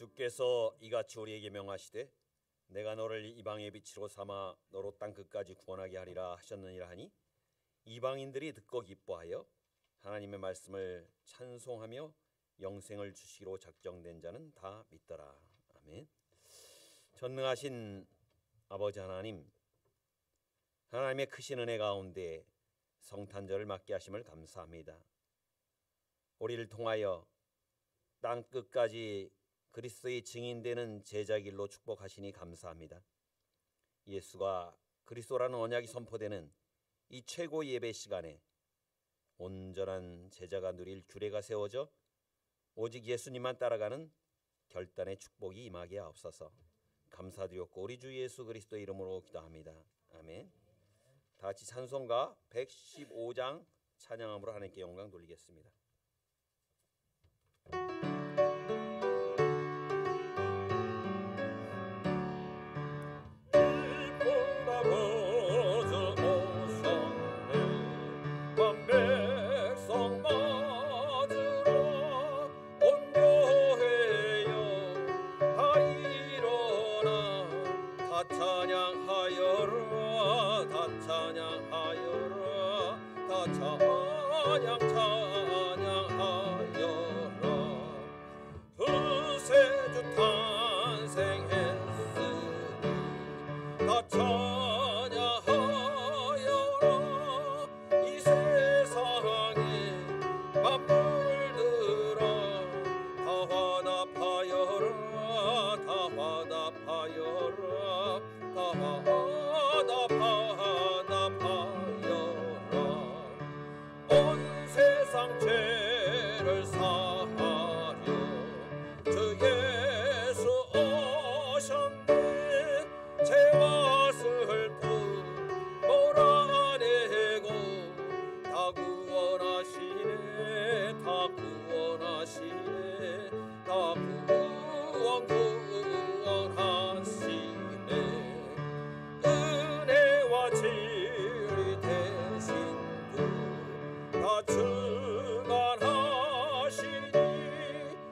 주께서 이같이 우리에게 명하시되 내가 너를 이방의 빛으로 삼아 너로 땅 끝까지 구원하게 하리라 하셨느니라 하니 이방인들이 듣고 기뻐하여 하나님의 말씀을 찬송하며 영생을 주시기로 작정된 자는 다 믿더라. 아멘. 전능하신 아버지 하나님, 하나님의 크신 은혜 가운데 성탄절을 맞게 하심을 감사합니다. 우리를 통하여 땅 끝까지 그리스도의 증인되는 제자길로 축복하시니 감사합니다. 예수가 그리스도라는 언약이 선포되는 이 최고 예배 시간에 온전한 제자가 누릴 규례가 세워져 오직 예수님만 따라가는 결단의 축복이 임하게 하옵소서. 감사드렸고 우리 주 예수 그리스도의 이름으로 기도합니다. 아멘. 다 같이 찬송가 115장 찬양함으로 하나님께 영광 돌리겠습니다. 온 세상 죄를 사하려 주 예수 오셨네. 죄와 슬픔 몰아내고 다 구원하시네. 다 구원하시네. 다 구원하시네. 은혜와 진리 대신 다 충만하시니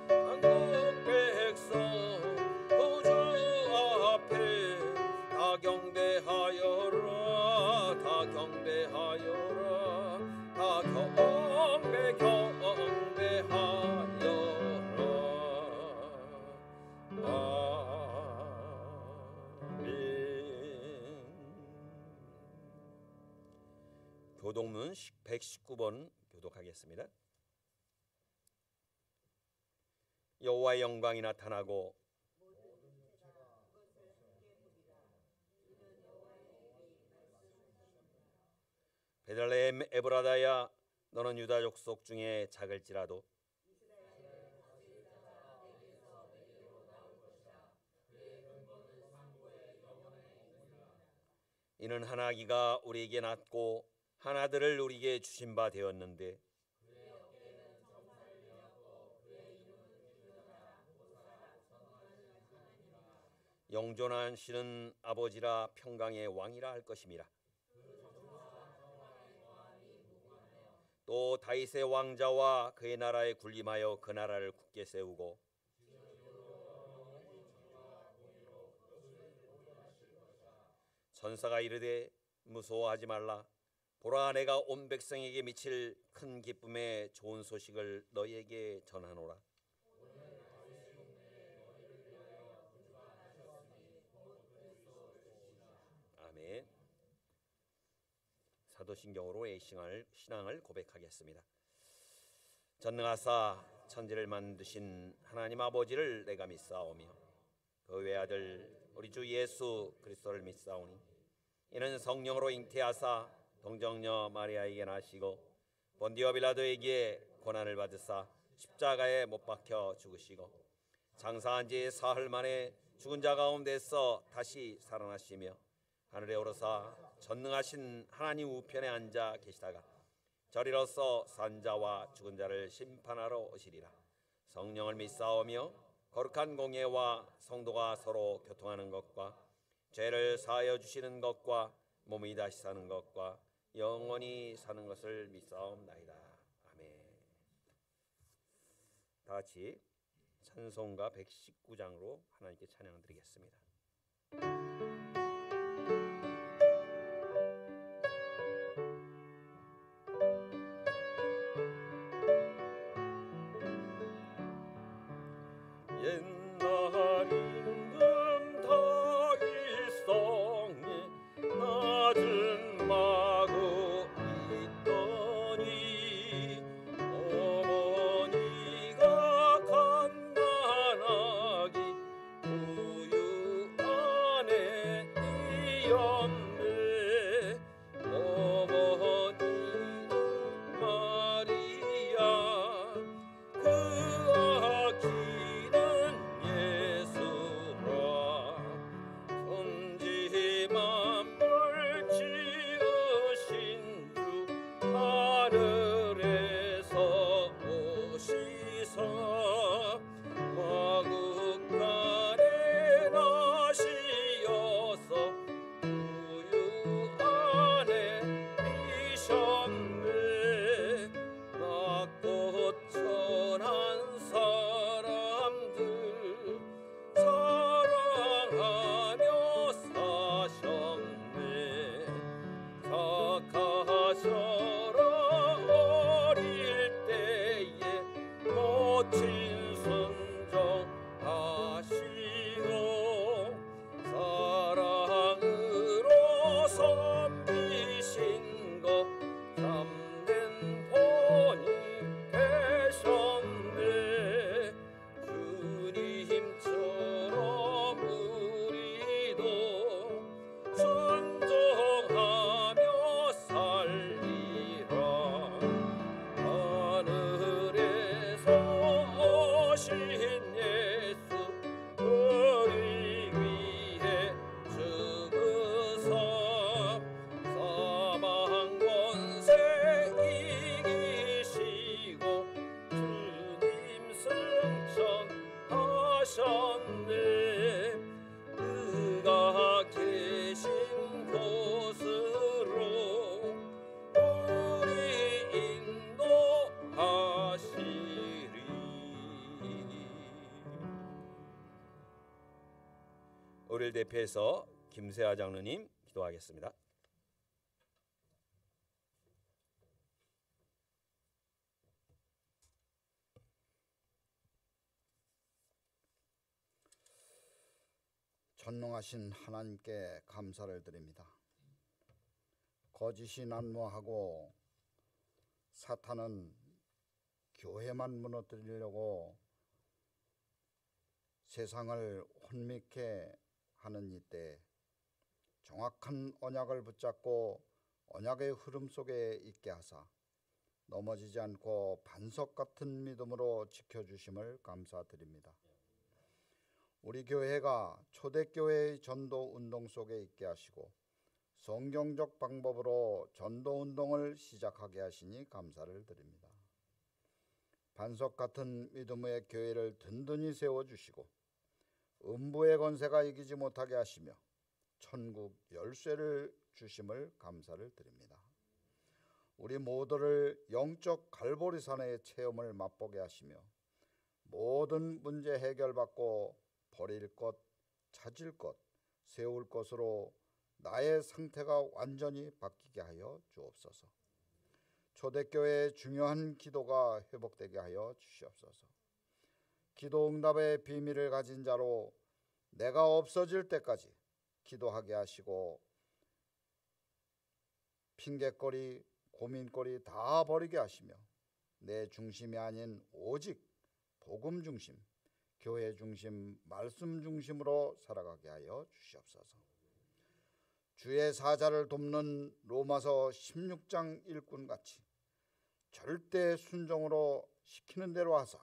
한국 백성 구주 앞에 다 경배하여라. 다 경배하여라. 다 경배하여라. 교독문 119번 교독하겠습니다. 여호와의 영광이 나타나고 베들레헴 에브라다야 너는 유다 족속 중에 작을지라도 이는 한 아기가 우리에게 낳고 한 아들을 우리에게 주신 바 되었는데 영존하시는 아버지라 평강의 왕이라 할 것임이라. 또 다윗의 왕자와 그의 나라에 군림하여 그 나라를 굳게 세우고 천사가 이르되 무서워하지 말라. 보라, 내가 온 백성에게 미칠 큰 기쁨의 좋은 소식을 너희에게 전하노라. 아멘. 사도신경으로 신앙을 고백하겠습니다. 전능하사 천지를 만드신 하나님 아버지를 내가 믿사오며 그 외아들 우리 주 예수 그리스도를 믿사오니 이는 성령으로 잉태하사 동정녀 마리아에게 나시고 본디오 빌라도에게 고난을 받으사 십자가에 못 박혀 죽으시고 장사한 지 사흘 만에 죽은 자 가운데서 다시 살아나시며 하늘에 오르사 전능하신 하나님 우편에 앉아 계시다가 저리로서 산 자와 죽은 자를 심판하러 오시리라. 성령을 믿사오며 거룩한 공예와 성도가 서로 교통하는 것과 죄를 사하여 주시는 것과 몸이 다시 사는 것과 영원히 사는 것을 믿사옵나이다. 아멘. 다 같이 찬송가 119장으로 하나님께 찬양을 드리겠습니다. 옛날 임금 다윗성에 낮은 마구 있더니 어머니가 갓난아기 우유 안에 이었네. 어머니는 마리아 그 아기는 예수라. 천지 만물 지으신 주 하늘에서 오시사 마국간에 나시어서 우유 안에 이셨네. 낮고 천한 사람들 사랑하며 사셨네. 착하셔라 어릴 때에 멋진 순종하시고 사랑으로 섬기신 것 참된 본이 되셨네. 주님처럼 우리도 순종하며 살리라. 하늘에서 오신 예수 우리 위해 죽으사 사망 권세 이기시고 주님 승천하셨네. 그가 계신 곳으로 우리 인도하시리. 우리를 대표해서 김세아 장로님 기도하겠습니다. 전능하신 하나님께 감사를 드립니다. 거짓이 난무하고 사탄은 교회만 무너뜨리려고 세상을 혼미케 하는 이때 정확한 언약을 붙잡고 언약의 흐름 속에 있게 하사 넘어지지 않고 반석 같은 믿음으로 지켜주심을 감사드립니다. 우리 교회가 초대교회의 전도운동 속에 있게 하시고 성경적 방법으로 전도운동을 시작하게 하시니 감사를 드립니다. 반석 같은 믿음의 교회를 든든히 세워주시고 음부의 권세가 이기지 못하게 하시며 천국 열쇠를 주심을 감사를 드립니다. 우리 모두를 영적 갈보리산의 체험을 맛보게 하시며 모든 문제 해결받고 버릴 것, 찾을 것, 세울 것으로 나의 상태가 완전히 바뀌게 하여 주옵소서. 초대교회의 중요한 기도가 회복되게 하여 주시옵소서. 기도 응답의 비밀을 가진 자로 내가 없어질 때까지 기도하게 하시고 핑계거리, 고민거리 다 버리게 하시며 내 중심이 아닌 오직 복음 중심, 교회 중심, 말씀 중심으로 살아가게 하여 주시옵소서. 주의 사자를 돕는 로마서 16장 일꾼같이 절대 순종으로 시키는 대로 하사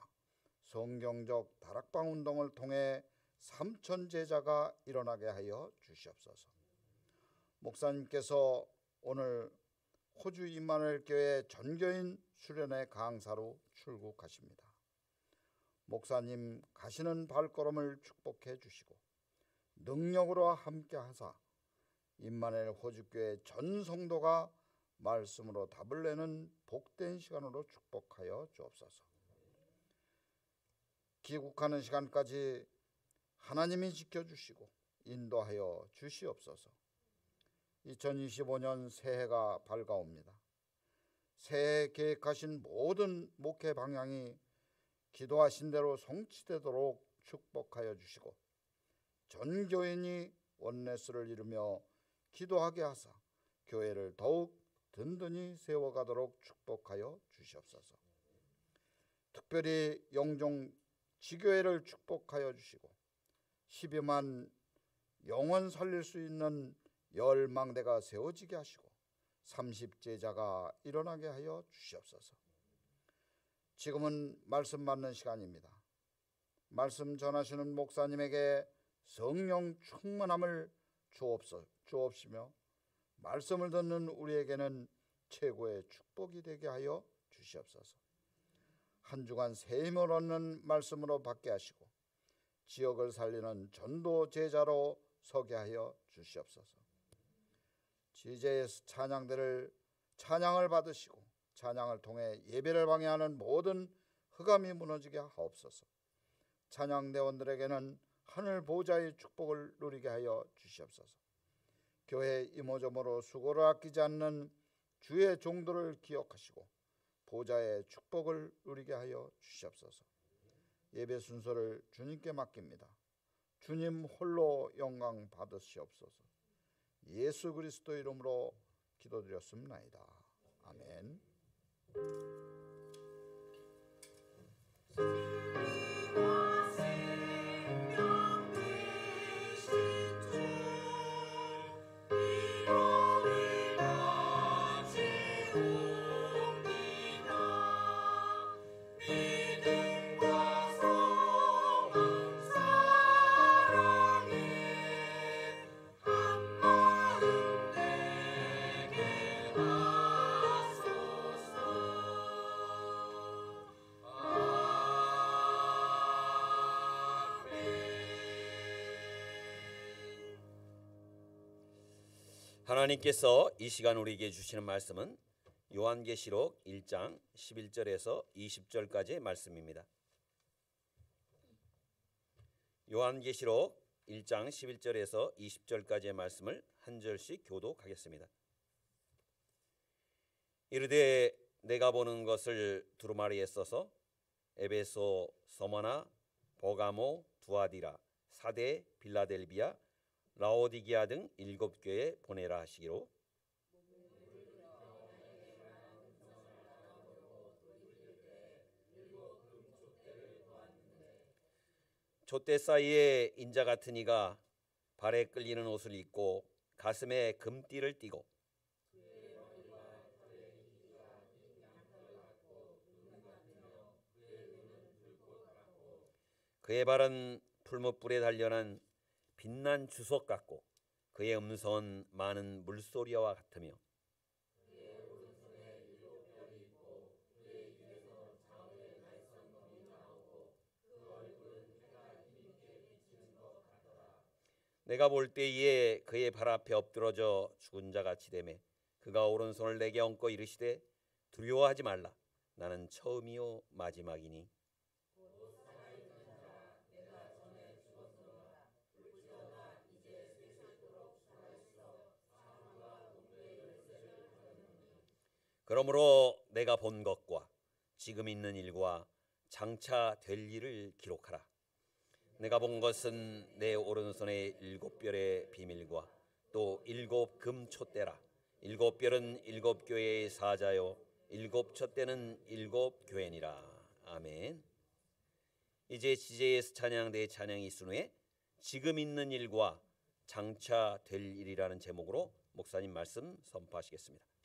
성경적 다락방 운동을 통해 3천 제자가 일어나게 하여 주시옵소서. 목사님께서 오늘 호주 임마누엘 교회 전교인 수련회 강사로 출국하십니다. 목사님 가시는 발걸음을 축복해 주시고 능력으로 함께 하사 임마누엘 호주교회 전 성도가 말씀으로 답을 내는 복된 시간으로 축복하여 주옵소서. 귀국하는 시간까지 하나님이 지켜주시고 인도하여 주시옵소서. 2025년 새해가 밝아옵니다. 새해 계획하신 모든 목회 방향이 기도하신 대로 성취되도록 축복하여 주시고 전 교인이 원네스를 이루며 기도하게 하사 교회를 더욱 든든히 세워가도록 축복하여 주시옵소서. 특별히 영종 지교회를 축복하여 주시고 12만 영혼 살릴 수 있는 열망대가 세워지게 하시고 30제자가 일어나게 하여 주시옵소서. 지금은 말씀 받는 시간입니다. 말씀 전하시는 목사님에게 성령 충만함을 주옵시며 말씀을 듣는 우리에게는 최고의 축복이 되게 하여 주시옵소서. 한 주간 새 힘을 얻는 말씀으로 받게 하시고 지역을 살리는 전도 제자로 서게 하여 주시옵소서. GJS 찬양을 받으시고 찬양을 통해 예배를 방해하는 모든 흑암이 무너지게 하옵소서. 찬양대원들에게는 하늘 보좌의 축복을 누리게 하여 주시옵소서. 교회 이모저모로 수고를 아끼지 않는 주의 종들을 기억하시고 보좌의 축복을 누리게 하여 주시옵소서. 예배 순서를 주님께 맡깁니다. 주님 홀로 영광 받으시옵소서. 예수 그리스도 이름으로 기도드렸습니다. 아멘. 하나님께서 이 시간 우리에게 주시는 말씀은 요한계시록 1장 11절에서 20절까지의 말씀입니다. 요한계시록 1장 11절에서 20절까지의 말씀을 한 절씩 교독하겠습니다. 이르되 내가 보는 것을 두루마리에 써서 에베소, 서머나, 버가모, 두아디라, 사데, 빌라델비아, 라오디게아 등 7교회에 보내라 하시기로 촛대 사이에 인자 같은 이가 발에 끌리는 옷을 입고 가슴에 금띠를 띠고 그의 발은 풀무불에 단련한 빛난 주석 같고 그의 음성은 많은 물소리와 같으며 내가 볼 때에 그의 발 앞에 엎드러져 죽은 자 같이 되매 그가 오른손을 내게 얹고 이르시되 두려워하지 말라 나는 처음이요 마지막이니 그러므로 내가 본 것과 지금 있는 일과 장차 될 일을 기록하라. 내가 본 것은 내 오른손의 7별의 비밀과 또 7 촛대라. 7별은 7교회의 사자요 7 촛대는 7교회니라. 아멘. 이제 GJS 찬양대의 찬양이 있은 후에 지금 있는 일과 장차 될 일이라는 제목으로 목사님 말씀 선포하시겠습니다.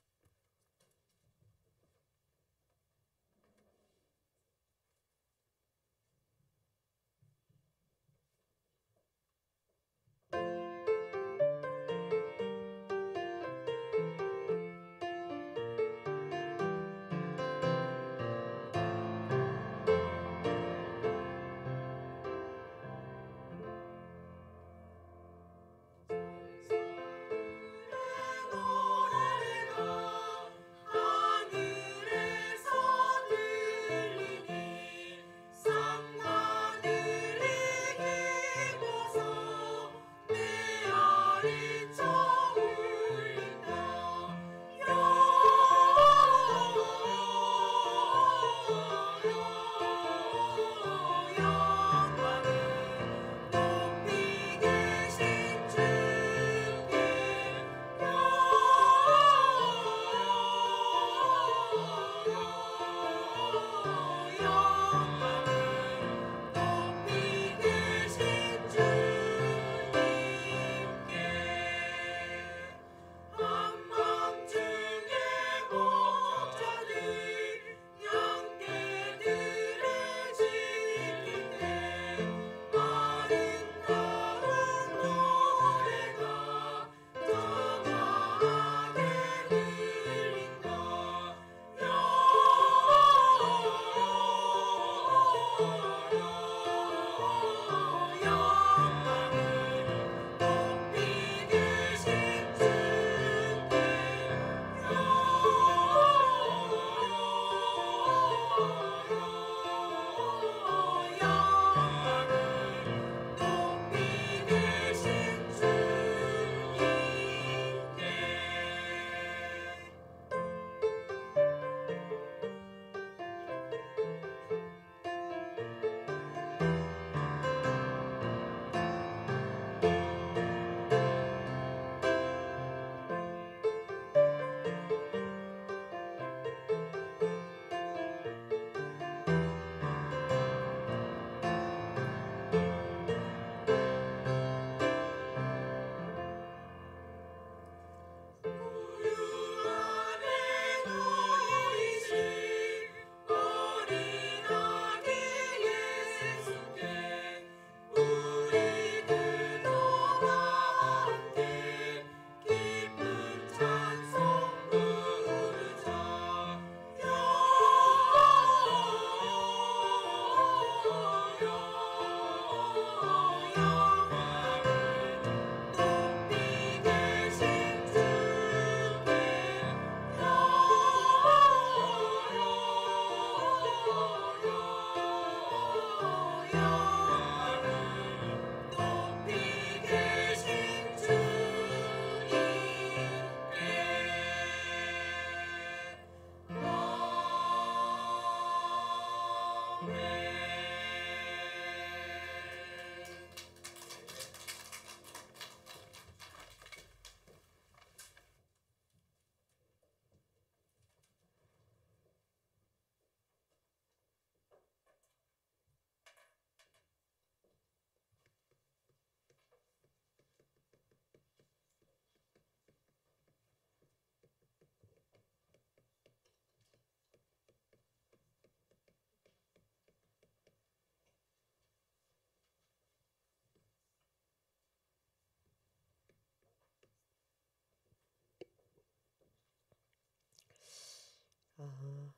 어,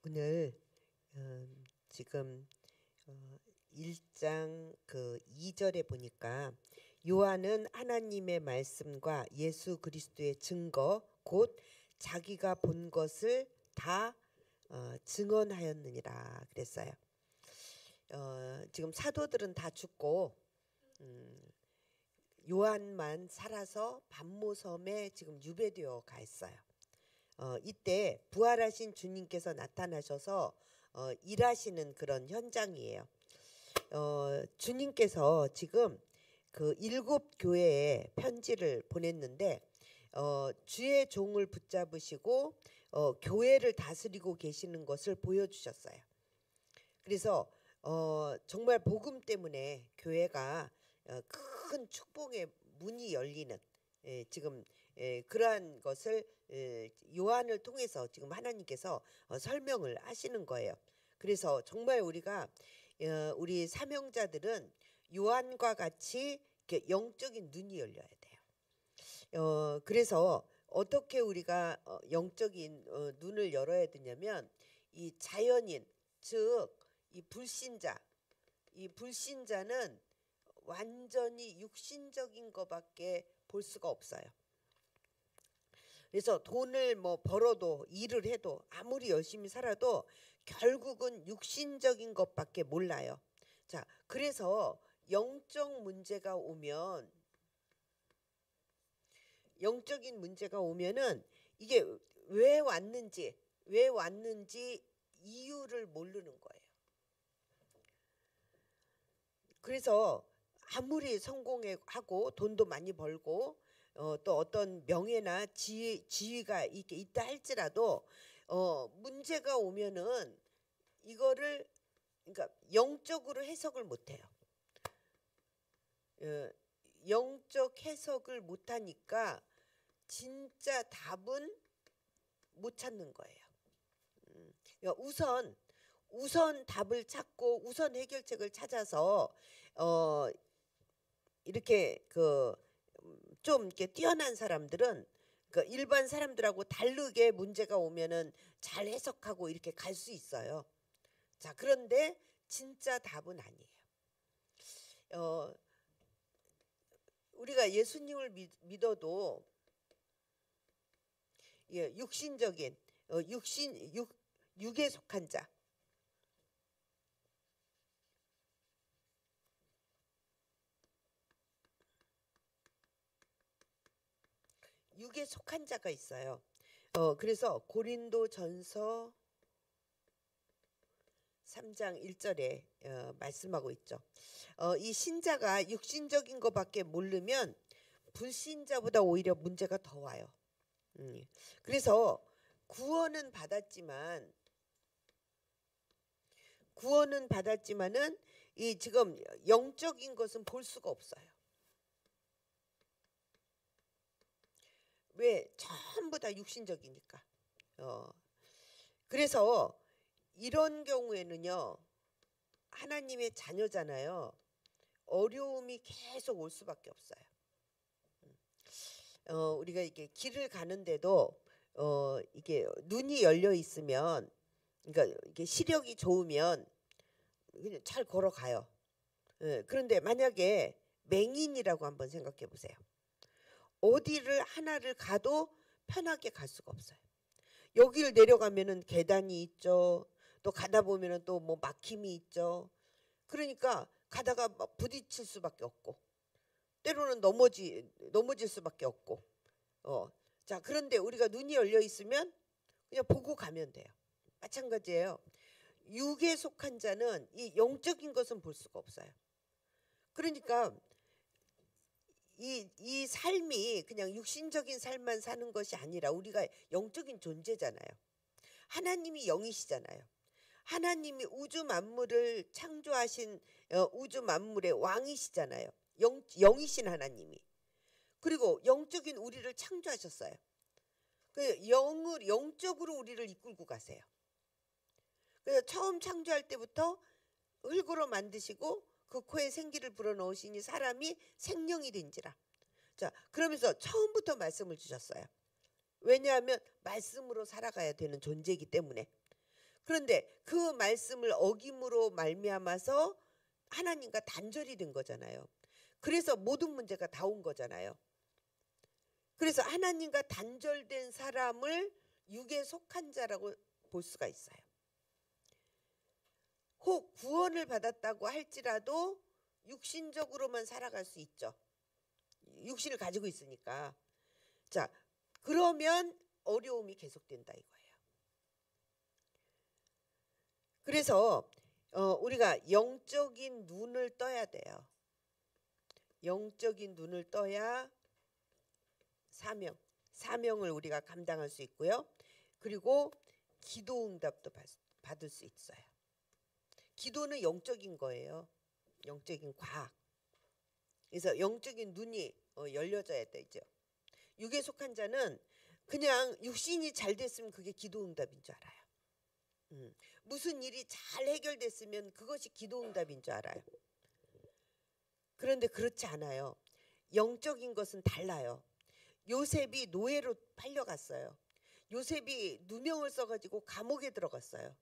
오늘 지금 1장 그 2절에 보니까 요한은 하나님의 말씀과 예수 그리스도의 증거 곧 자기가 본 것을 다 증언하였느니라 그랬어요. 지금 사도들은 다 죽고 요한만 살아서 반모섬에 지금 유배되어 가 있어요. 이때 부활하신 주님께서 나타나셔서 일하시는 그런 현장이에요. 주님께서 지금 그 7교회에 편지를 보냈는데 주의 종을 붙잡으시고 교회를 다스리고 계시는 것을 보여주셨어요. 그래서 정말 복음 때문에 교회가 큰 축복의 문이 열리는 지금 그러한 것을 요한을 통해서 지금 하나님께서 설명을 하시는 거예요. 그래서 정말 우리가 우리 사명자들은 요한과 같이 영적인 눈이 열려야 돼요. 그래서 어떻게 우리가 영적인 눈을 열어야 되냐면 이 자연인 즉 이 불신자는 완전히 육신적인 것밖에 볼 수가 없어요. 그래서 돈을 뭐 벌어도 일을 해도 아무리 열심히 살아도 결국은 육신적인 것밖에 몰라요. 자, 그래서 영적인 문제가 오면은 이게 왜 왔는지 이유를 모르는 거예요. 그래서 아무리 성공하고 돈도 많이 벌고 또 어떤 명예나 지위가 있다 할지라도 문제가 오면은 이거를 그러니까 영적으로 해석을 못해요. 영적 해석을 못하니까 진짜 답은 못 찾는 거예요. 그러니까 우선 답을 찾고 우선 해결책을 찾아서 이렇게 좀 이렇게 뛰어난 사람들은 그 일반 사람들하고 다르게 문제가 오면은 잘 해석하고 이렇게 갈 수 있어요. 자, 그런데 진짜 답은 아니에요. 우리가 예수님을 믿어도 육신적인 육에 속한 자 육에 속한 자가 있어요. 그래서 고린도전서 3장 1절에 말씀하고 있죠. 이 신자가 육신적인 것밖에 모르면 불신자보다 오히려 문제가 더 와요. 그래서 구원은 받았지만은 이 지금 영적인 것은 볼 수가 없어요. 왜? 전부 다 육신적이니까. 그래서 이런 경우에는요, 하나님의 자녀잖아요. 어려움이 계속 올 수밖에 없어요. 우리가 이게 길을 가는데도 이게 눈이 열려 있으면, 그러니까 이게 시력이 좋으면 그냥 잘 걸어가요. 그런데 만약에 맹인이라고 한번 생각해 보세요. 어디를 하나를 가도 편하게 갈 수가 없어요. 여기를 내려가면은 계단이 있죠. 또 가다 보면은 또 뭐 막힘이 있죠. 그러니까 가다가 막 부딪힐 수밖에 없고, 때로는 넘어질 수밖에 없고. 자, 그런데 우리가 눈이 열려 있으면 그냥 보고 가면 돼요. 마찬가지예요. 육에 속한 자는 이 영적인 것은 볼 수가 없어요. 그러니까 이 삶이 그냥 육신적인 삶만 사는 것이 아니라 우리가 영적인 존재잖아요. 하나님이 영이시잖아요. 하나님이 우주 만물을 창조하신 우주 만물의 왕이시잖아요. 영이신 하나님이. 그리고 영적인 우리를 창조하셨어요. 그 영적으로 우리를 이끌고 가세요. 그래서 처음 창조할 때부터 흙으로 만드시고 그 코에 생기를 불어넣으시니 사람이 생명이 된지라. 자, 그러면서 처음부터 말씀을 주셨어요. 왜냐하면 말씀으로 살아가야 되는 존재이기 때문에. 그런데 그 말씀을 어김으로 말미암아서 하나님과 단절이 된 거잖아요. 그래서 모든 문제가 다 온 거잖아요. 그래서 하나님과 단절된 사람을 육에 속한 자라고 볼 수가 있어요. 혹 구원을 받았다고 할지라도 육신적으로만 살아갈 수 있죠. 육신을 가지고 있으니까. 자, 그러면 어려움이 계속된다 이거예요. 그래서 우리가 영적인 눈을 떠야 돼요. 영적인 눈을 떠야 사명을 우리가 감당할 수 있고요. 그리고 기도 응답도 받을 수 있어요. 기도는 영적인 거예요. 영적인 과학. 그래서 영적인 눈이 열려져야 되죠. 육에 속한 자는 그냥 육신이 잘 됐으면 그게 기도 응답인 줄 알아요. 무슨 일이 잘 해결됐으면 그것이 기도 응답인 줄 알아요. 그런데 그렇지 않아요. 영적인 것은 달라요. 요셉이 노예로 팔려갔어요. 요셉이 누명을 써가지고 감옥에 들어갔어요.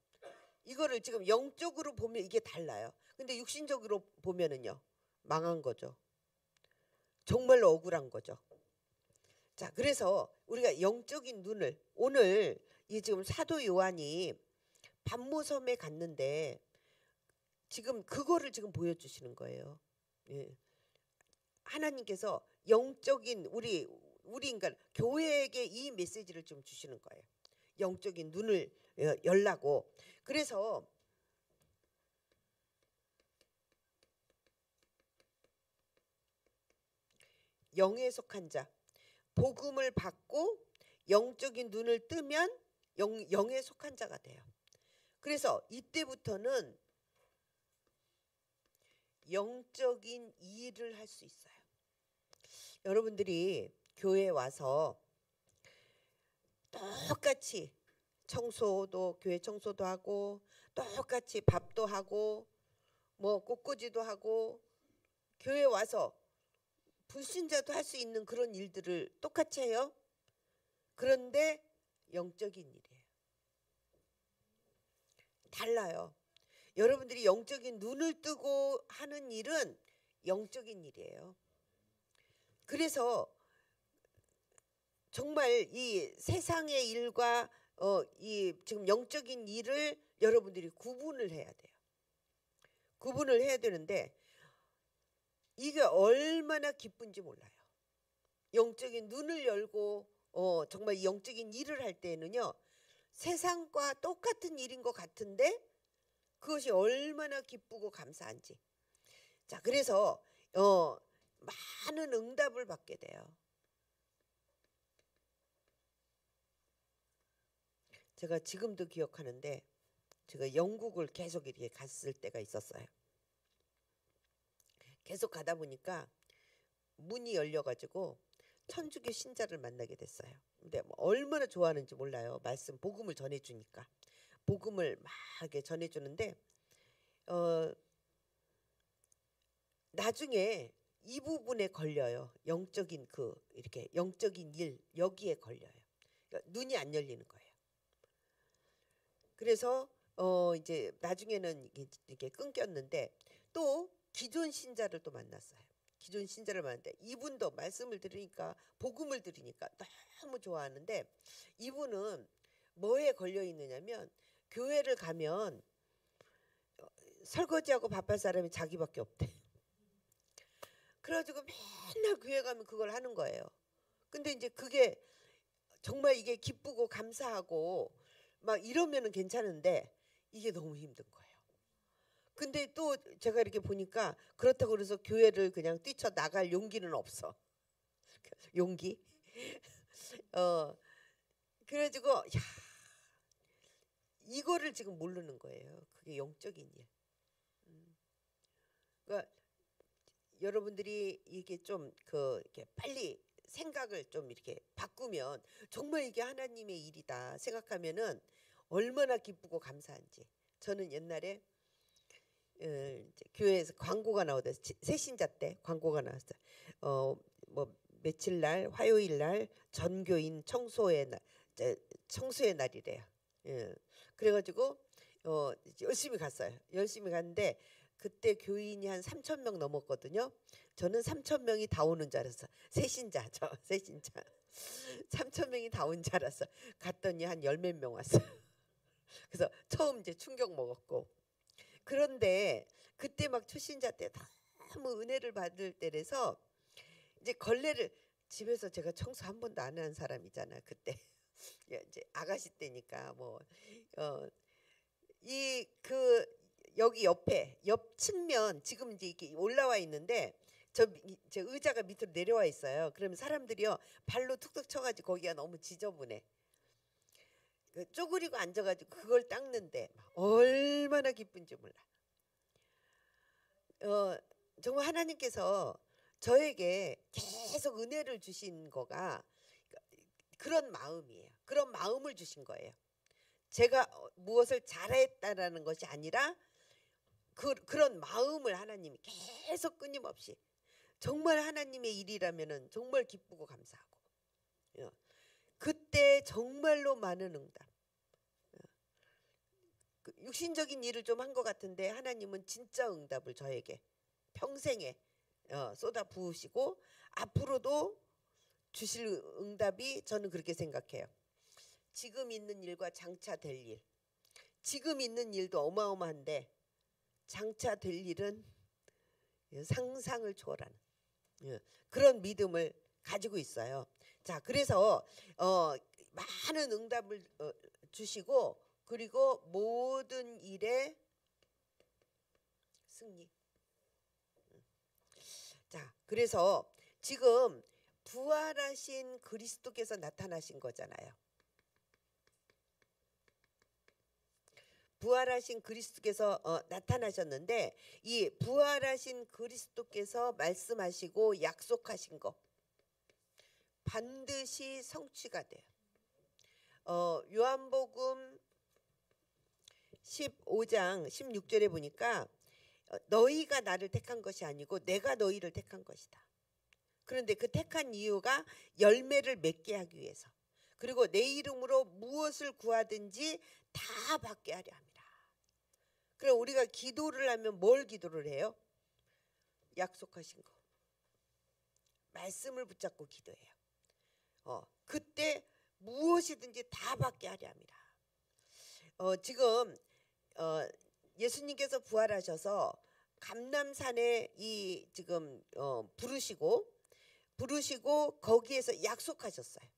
이거를 지금 영적으로 보면 이게 달라요. 근데 육신적으로 보면은요, 망한 거죠. 정말로 억울한 거죠. 자, 그래서 우리가 영적인 눈을, 오늘 이 지금 사도 요한이 반모섬에 갔는데 지금 그거를 지금 보여주시는 거예요. 예. 하나님께서 영적인 우리 그러니까 교회에게 이 메시지를 좀 주시는 거예요. 영적인 눈을 열라고. 그래서 영에 속한 자, 복음을 받고 영적인 눈을 뜨면 영에 속한 자가 돼요. 그래서 이때부터는 영적인 일을 할 수 있어요. 여러분들이 교회에 와서 똑같이 교회 청소도 하고 똑같이 밥도 하고 뭐 꽃꽂이도 하고 교회 와서 불신자도 할 수 있는 그런 일들을 똑같이 해요. 그런데 영적인 일이에요. 달라요. 여러분들이 영적인 눈을 뜨고 하는 일은 영적인 일이에요. 그래서 정말 이 세상의 일과 이 지금 영적인 일을 여러분들이 구분을 해야 돼요. 구분을 해야 되는데 이게 얼마나 기쁜지 몰라요. 영적인 눈을 열고 정말 이 영적인 일을 할 때는요, 세상과 똑같은 일인 것 같은데 그것이 얼마나 기쁘고 감사한지. 자, 그래서 많은 응답을 받게 돼요. 제가 지금도 기억하는데 제가 영국을 계속 이렇게 갔을 때가 있었어요. 계속 가다 보니까 문이 열려가지고 천주교 신자를 만나게 됐어요. 근데 뭐 얼마나 좋아하는지 몰라요. 말씀 복음을 전해주니까 복음을 막 이렇게 전해주는데 나중에 이 부분에 걸려요. 영적인 이렇게 영적인 일 여기에 걸려요. 그러니까 눈이 안 열리는 거예요. 그래서 이제 나중에는 이게 끊겼는데 또 기존 신자를 또 만났어요. 기존 신자를 만났는데 이분도 말씀을 들으니까 복음을 들으니까 너무 좋아하는데 이분은 뭐에 걸려 있느냐면 교회를 가면 설거지하고 밥할 사람이 자기밖에 없대. 그래가지고 맨날 교회 가면 그걸 하는 거예요. 근데 이제 그게 정말 이게 기쁘고 감사하고 막 이러면은 괜찮은데 이게 너무 힘든 거예요. 근데 또 제가 이렇게 보니까 그렇다고 그래서 교회를 그냥 뛰쳐 나갈 용기는 없어. 용기. 그래가지고 야, 이거를 지금 모르는 거예요. 그게 영적인 일. 그러니까 여러분들이 이게 좀 이렇게 빨리 생각을 좀 이렇게 바꾸면 정말 이게 하나님의 일이다 생각하면은 얼마나 기쁘고 감사한지. 저는 옛날에 이제 교회에서 광고가 나오던 새신자 때 광고가 나왔어요. 뭐 며칠 날 화요일 날 전교인 청소의 날이래요. 예. 그래가지고 열심히 갔어요. 열심히 갔는데 그때 교인이 한 3,000명 넘었거든요. 저는 3,000명이 다 오는 줄 알았어. 새신자. 3,000명이 다 온 줄 알았어. 갔더니 한 열 몇 명 왔어요. 그래서 처음 이제 충격 먹었고. 그런데 그때 막 초신자 때 너무 은혜를 받을 때라서 이제 걸레를 집에서 제가 청소 한 번도 안 한 사람이잖아 그때. 이제 아가씨 때니까 여기 옆 측면 지금 이제 이렇게 올라와 있는데 제 의자가 밑으로 내려와 있어요. 그러면 사람들이요 발로 툭툭 쳐가지고 거기가 너무 지저분해. 쪼그리고 앉아가지고 그걸 닦는데 얼마나 기쁜지 몰라. 정말 하나님께서 저에게 계속 은혜를 주신 거가 그런 마음이에요. 그런 마음을 주신 거예요. 제가 무엇을 잘했다라는 것이 아니라 그런 마음을 하나님이 계속 끊임없이 정말 하나님의 일이라면은 정말 기쁘고 감사하고 그때 정말로 많은 응답. 육신적인 일을 좀 한 것 같은데 하나님은 진짜 응답을 저에게 평생에 쏟아 부으시고 앞으로도 주실 응답이 저는 그렇게 생각해요. 지금 있는 일과 장차 될 일. 지금 있는 일도 어마어마한데 장차 될 일은 상상을 초월하는 그런 믿음을 가지고 있어요. 자, 그래서 많은 응답을 주시고 그리고 모든 일에 승리. 자, 그래서 지금 부활하신 그리스도께서 나타나신 거잖아요. 부활하신 그리스도께서 나타나셨는데 이 부활하신 그리스도께서 말씀하시고 약속하신 거 반드시 성취가 돼요. 요한복음 15장 16절에 보니까 너희가 나를 택한 것이 아니고 내가 너희를 택한 것이다. 그런데 그 택한 이유가 열매를 맺게 하기 위해서 그리고 내 이름으로 무엇을 구하든지 다 받게 하려 합니다. 그럼 우리가 기도를 하면 뭘 기도를 해요? 약속하신 거 말씀을 붙잡고 기도해요. 그때 무엇이든지 다 받게 하려 합니다. 지금 예수님께서 부활하셔서 감람산에 지금 부르시고 거기에서 약속하셨어요.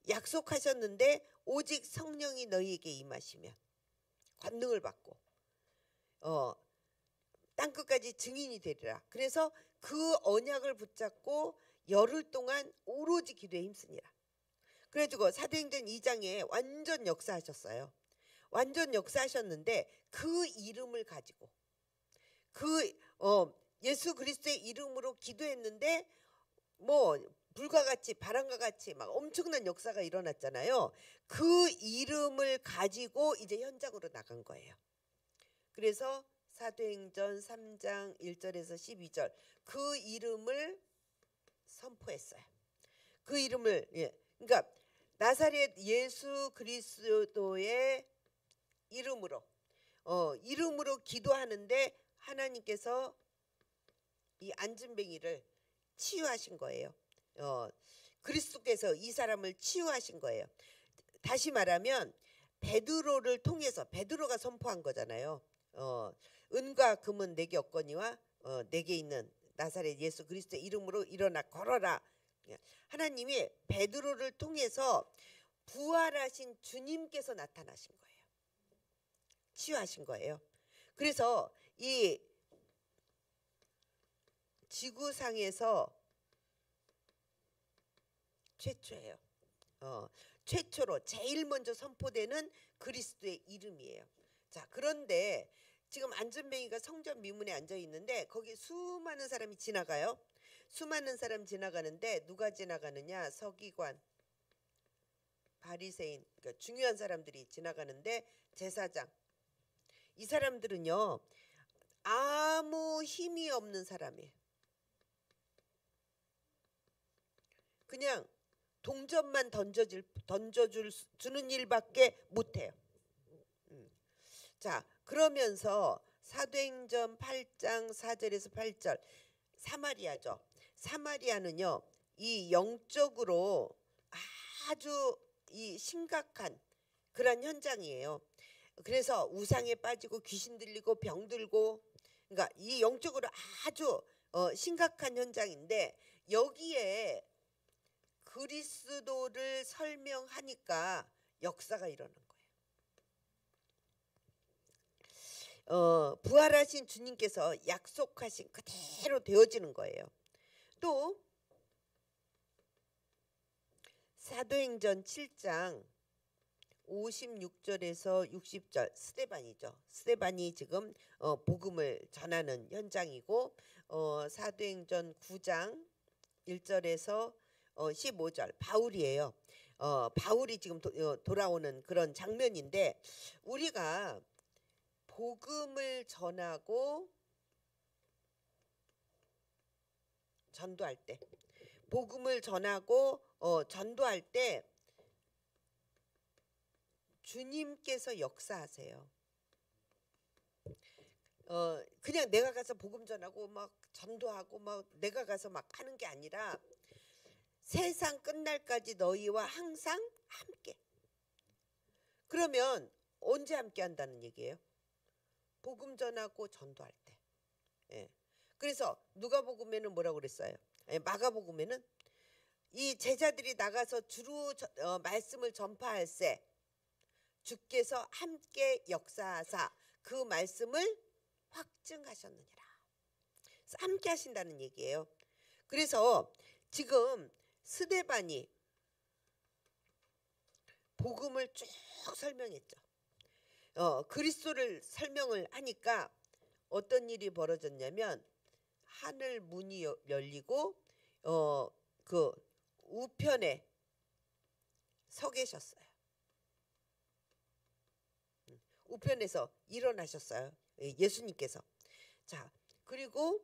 약속하셨는데 오직 성령이 너희에게 임하시면 권능을 받고 땅끝까지 증인이 되리라. 그래서 그 언약을 붙잡고 열흘 동안 오로지 기도에 힘쓰니라. 그래가지고 사도행전 2장에 완전 역사하셨어요. 완전 역사하셨는데 그 이름을 가지고 예수 그리스도의 이름으로 기도했는데 뭐 불과 같이 바람과 같이 막 엄청난 역사가 일어났잖아요. 그 이름을 가지고 이제 현장으로 나간 거예요. 그래서 사도행전 3장 1절에서 12절 그 이름을 선포했어요. 그 이름을 그러니까 나사렛 예수 그리스도의 이름으로 기도하는데 하나님께서 이 안진뱅이를 치유하신 거예요. 그리스도께서 이 사람을 치유하신 거예요. 다시 말하면 베드로를 통해서 베드로가 선포한 거잖아요. 은과 금은 내게 없거니와 내게 있는 나사렛 예수 그리스도의 이름으로 일어나 걸어라. 하나님이 베드로를 통해서 부활하신 주님께서 나타나신 거예요. 치유하신 거예요. 그래서 이 지구상에서 최초예요. 최초로 제일 먼저 선포되는 그리스도의 이름이에요. 자, 그런데 지금 안전뱅이가 성전 미문에 앉아 있는데 거기 수많은 사람이 지나가요. 수많은 사람 지나가는데 누가 지나가느냐? 서기관, 바리새인, 그러니까 중요한 사람들이 지나가는데 제사장. 이 사람들은요 아무 힘이 없는 사람이에요. 그냥 동전만 주는 일밖에 못해요. 자, 그러면서 사도행전 8장 4절에서 8절 사마리아죠. 사마리아는요, 이 영적으로 아주 이 심각한 그런 현장이에요. 그래서 우상에 빠지고 귀신 들리고 병 들고, 그러니까 이 영적으로 아주 심각한 현장인데, 여기에 그리스도를 설명하니까 역사가 일어난 거예요. 부활하신 주님께서 약속하신 그대로 되어지는 거예요. 또 사도행전 7장 56절에서 60절 스데반이죠. 스데반이 지금 복음을 전하는 현장이고, 사도행전 9장 1절에서 15절 바울이에요. 바울이 지금 돌아오는 그런 장면인데, 우리가 복음을 전하고 전도할 때, 복음을 전하고 전도할 때 주님께서 역사하세요. 그냥 내가 가서 복음 전하고 막 전도하고 막 내가 가서 막 하는 게 아니라, 세상 끝날까지 너희와 항상 함께. 그러면 언제 함께 한다는 얘기예요? 복음 전하고 전도할 때. 예. 그래서 누가복음에는 뭐라고 그랬어요? 마가복음에는 이 제자들이 나가서 주로 말씀을 전파할세 주께서 함께 역사하사 그 말씀을 확증하셨느니라. 그래서 함께 하신다는 얘기예요. 그래서 지금 스데반이 복음을 쭉 설명했죠. 그리스도를 설명을 하니까 어떤 일이 벌어졌냐면, 하늘 문이 열리고 그 우편에 서 계셨어요. 우편에서 일어나셨어요. 예수님께서. 자, 그리고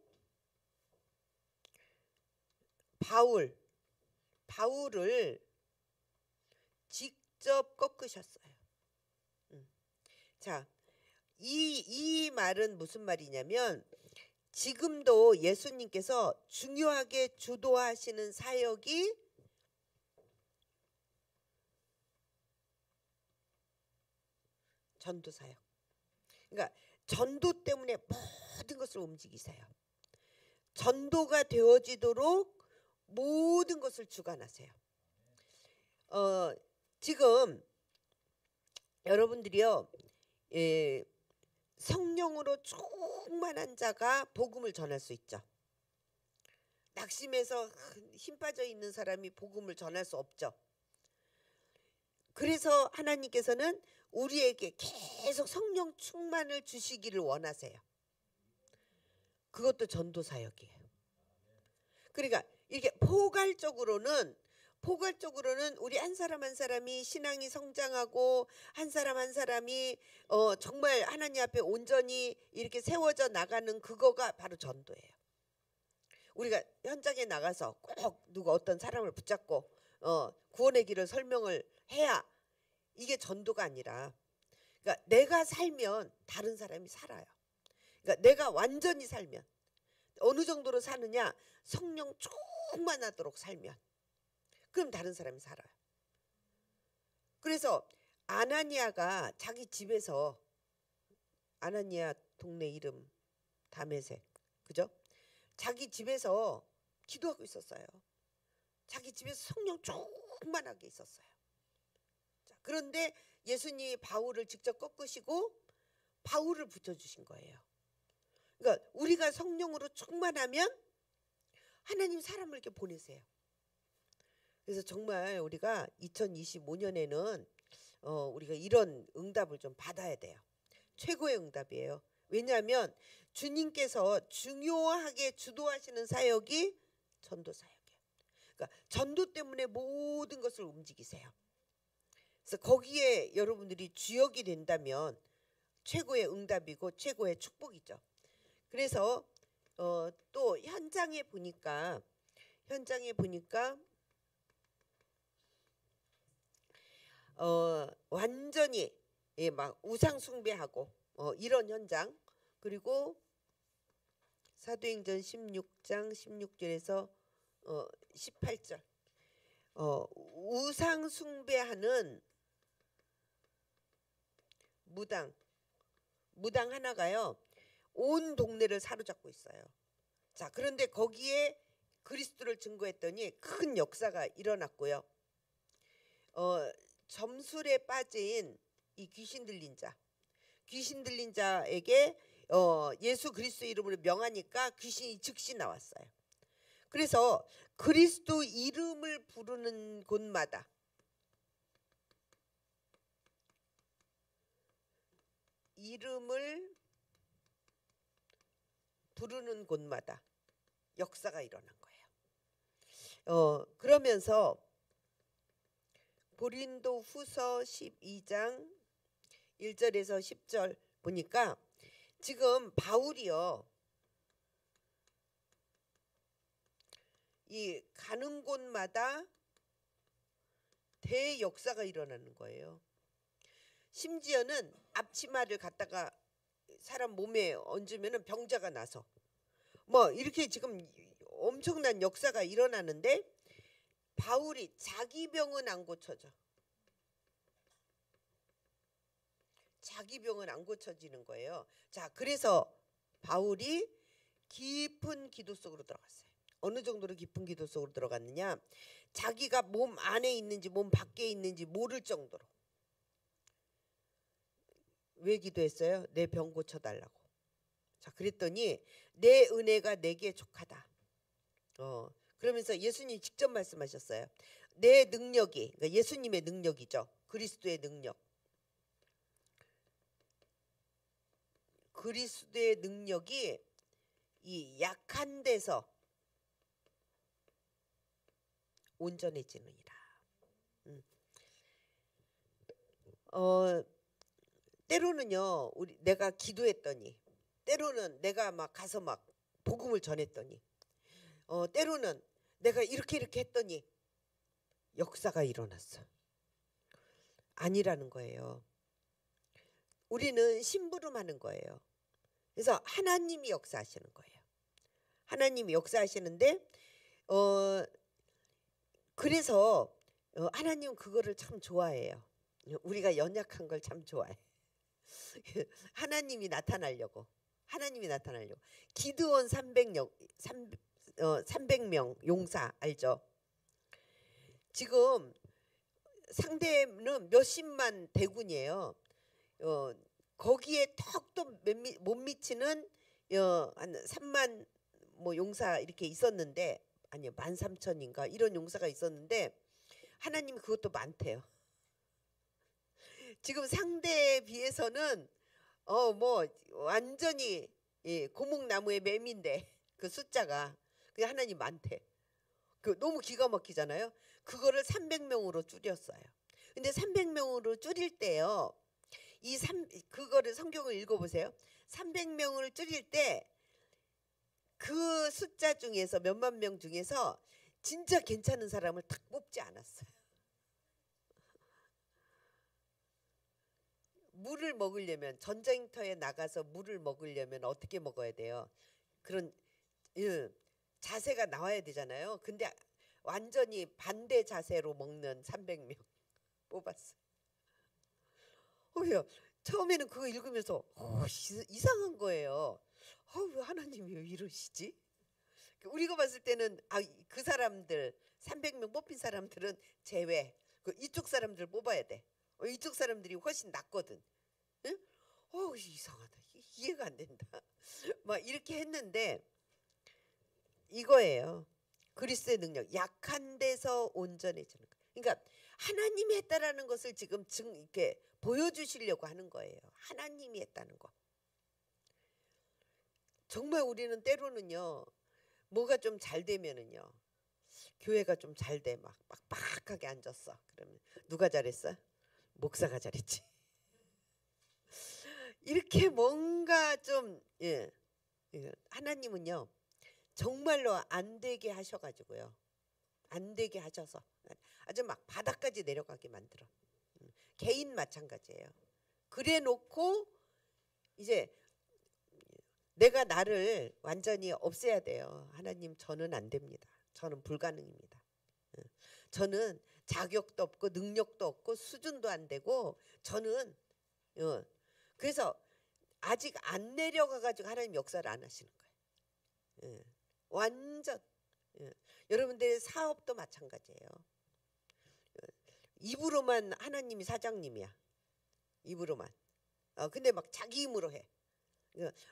바울을 직접 꺾으셨어요. 자, 이 말은 무슨 말이냐면, 지금도 예수님께서 중요하게 주도하시는 사역이 전도 사역. 그러니까 전도 때문에 모든 것을 움직이세요. 전도가 되어지도록 모든 것을 주관하세요. 지금 여러분들이요, 성령으로 충만한 자가 복음을 전할 수 있죠. 낙심해서 힘 빠져 있는 사람이 복음을 전할 수 없죠. 그래서 하나님께서는 우리에게 계속 성령 충만을 주시기를 원하세요. 그것도 전도 사역이에요. 그러니까 이게 포괄적으로는 우리 한 사람 한 사람이 신앙이 성장하고, 한 사람 한 사람이 정말 하나님 앞에 온전히 이렇게 세워져 나가는 그거가 바로 전도예요. 우리가 현장에 나가서 꼭 누가 어떤 사람을 붙잡고 구원의 길을 설명을 해야 이게 전도가 아니라, 그러니까 내가 살면 다른 사람이 살아요. 그러니까 내가 완전히 살면, 어느 정도로 사느냐, 성령 충만하도록 살면, 그럼 다른 사람이 살아요. 그래서 아나니아가 자기 집에서, 아나니아 동네 이름 다메섹, 그죠? 자기 집에서 기도하고 있었어요. 자기 집에서 성령 충만하게 있었어요. 자, 그런데 예수님이 바울을 직접 꺾으시고 바울을 붙여주신 거예요. 그러니까 우리가 성령으로 충만하면 하나님 사람을 이렇게 보내세요. 그래서 정말 우리가 2025년에는 우리가 이런 응답을 좀 받아야 돼요. 최고의 응답이에요. 왜냐하면 주님께서 중요하게 주도하시는 사역이 전도 사역이에요. 그러니까 전도 때문에 모든 것을 움직이세요. 그래서 거기에 여러분들이 주역이 된다면 최고의 응답이고 최고의 축복이죠. 그래서 또 현장에 보니까 완전히 예, 막 우상 숭배하고 이런 현장. 그리고 사도행전 16장 16절에서 18절 우상 숭배하는 무당 하나가요 온 동네를 사로잡고 있어요. 자, 그런데 거기에 그리스도를 증거했더니 큰 역사가 일어났고요. 점술에 빠진 이 귀신 들린 자에게 예수 그리스도 이름으로 명하니까 귀신이 즉시 나왔어요. 그래서 그리스도 이름을 부르는 곳마다 역사가 일어난 거예요. 그러면서 고린도 후서 12장 1절에서 10절 보니까 지금 바울이요 이 가는 곳마다 대역사가 일어나는 거예요. 심지어는 앞치마를 갖다가 사람 몸에 얹으면 병자가 나서 뭐 이렇게 지금 엄청난 역사가 일어나는데 바울이 자기 병은 안 고쳐져. 자기 병은 안 고쳐지는 거예요. 자, 그래서 바울이 깊은 기도 속으로 들어갔어요. 어느 정도로 깊은 기도 속으로 들어갔느냐? 자기가 몸 안에 있는지 몸 밖에 있는지 모를 정도로. 왜 기도했어요? 내 병 고쳐달라고. 자, 그랬더니 내 은혜가 내게 족하다. 그러면서 예수님이 직접 말씀하셨어요. 내 능력이, 그러니까 예수님의 능력이죠. 그리스도의 능력. 그리스도의 능력이 이 약한 데서 온전해지느니라. 때로는요, 내가 기도했더니, 때로는 내가 막 가서 막 복음을 전했더니, 때로는 내가 이렇게 했더니 역사가 일어났어. 아니라는 거예요. 우리는 심부름하는 거예요. 그래서 하나님이 역사하시는 거예요. 하나님이 역사하시는데 그래서 하나님은 그거를 참 좋아해요. 우리가 연약한 걸 참 좋아해. 하나님이 나타나려고. 기드온 300명 용사 알죠? 지금 상대는 몇십만 대군이에요. 거기에 턱도 못 미치는 한 3만 뭐 용사 이렇게 있었는데 아니요 13,000인가 이런 용사가 있었는데 하나님이 그것도 많대요. 지금 상대에 비해서는 뭐 완전히 고목나무의 매미인데 그 숫자가 그 하나님 많대. 그 너무 기가 막히잖아요. 그거를 300명으로 줄였어요. 근데 300명으로 줄일 때요. 그거를 성경을 읽어보세요. 300명을 줄일 때 그 숫자 중에서 몇만 명 중에서 진짜 괜찮은 사람을 딱 뽑지 않았어요. 물을 먹으려면 전쟁터에 나가서 물을 먹으려면 어떻게 먹어야 돼요? 그런 자세가 나와야 되잖아요. 근데 완전히 반대 자세로 먹는 300명 뽑았어요. 처음에는 그거 읽으면서 이상한 거예요. 왜 하나님이 왜 이러시지? 우리가 봤을 때는 그 사람들 300명 뽑힌 사람들은 제외. 이쪽 사람들 뽑아야 돼. 이쪽 사람들이 훨씬 낫거든. 응? 이상하다. 이해가 안 된다. 막 이렇게 했는데 이거예요. 그리스도의 능력. 약한 데서 온전해지는 거. 그러니까 하나님이 했다라는 것을 지금 이렇게 보여주시려고 하는 거예요. 하나님이 했다는 거. 정말 우리는 때로는요. 뭐가 좀 잘 되면은요. 교회가 좀 잘 돼. 막 빡빡하게 앉았어. 그러면 누가 잘했어? 목사가 잘했지. 이렇게 뭔가 좀 하나님은요. 정말로 안 되게 하셔가지고요. 안 되게 하셔서 아주 막 바닥까지 내려가게 만들어. 개인 마찬가지예요. 그래 놓고 이제 내가 나를 완전히 없애야 돼요. 하나님, 저는 안 됩니다. 저는 불가능입니다. 저는 자격도 없고 능력도 없고 수준도 안 되고 저는 그래서 아직 안 내려가 가지고 하나님 역사를 안 하시는 거예요. 완전 여러분들의 사업도 마찬가지예요. 입으로만 하나님이 사장님이야. 입으로만. 근데 막 자기 힘으로 해.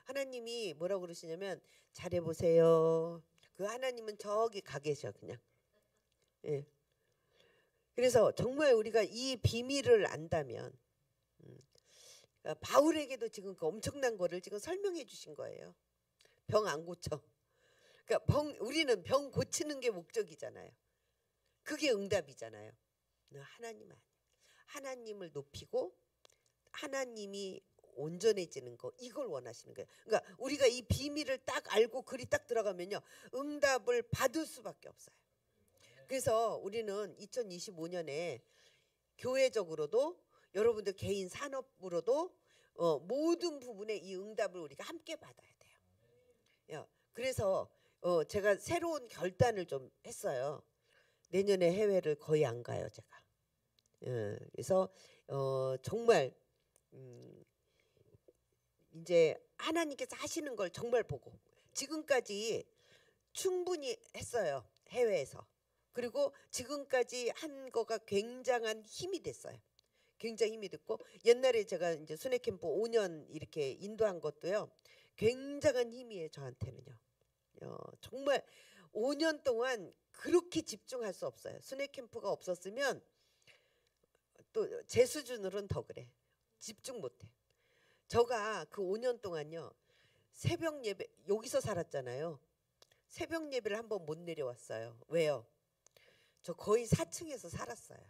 하나님이 뭐라고 그러시냐면 잘해보세요. 그 하나님은 저기 가 계셔 그냥. 예. 그래서 정말 우리가 이 비밀을 안다면 바울에게도 지금 그 엄청난 거를 지금 설명해 주신 거예요. 병 안 고쳐. 그러니까 우리는 병 고치는 게 목적이잖아요. 그게 응답이잖아요. 하나님 아니에요. 하나님을 높이고 하나님이 온전해지는 거, 이걸 원하시는 거예요. 그러니까 우리가 이 비밀을 딱 알고 글이 딱 들어가면요, 응답을 받을 수밖에 없어요. 그래서 우리는 2025년에 교회적으로도 여러분들 개인 산업으로도 모든 부분에 이 응답을 우리가 함께 받아야 돼요. 그래서 제가 새로운 결단을 좀 했어요. 내년에 해외를 거의 안 가요, 제가. 그래서 정말 이제 하나님께서 하시는 걸 정말 보고, 지금까지 충분히 했어요, 해외에서. 그리고 지금까지 한 거가 굉장한 힘이 됐어요. 굉장히 힘이 됐고, 옛날에 제가 이제 순회 캠프 5년 이렇게 인도한 것도요, 굉장한 힘이에요, 저한테는요. 정말 5년 동안 그렇게 집중할 수 없어요. 순회 캠프가 없었으면 또 제 수준으로는 더 그래. 집중 못해. 저가 그 5년 동안요, 새벽 예배, 여기서 살았잖아요. 새벽 예배를 한번 못 내려왔어요. 왜요? 저 거의 4층에서 살았어요.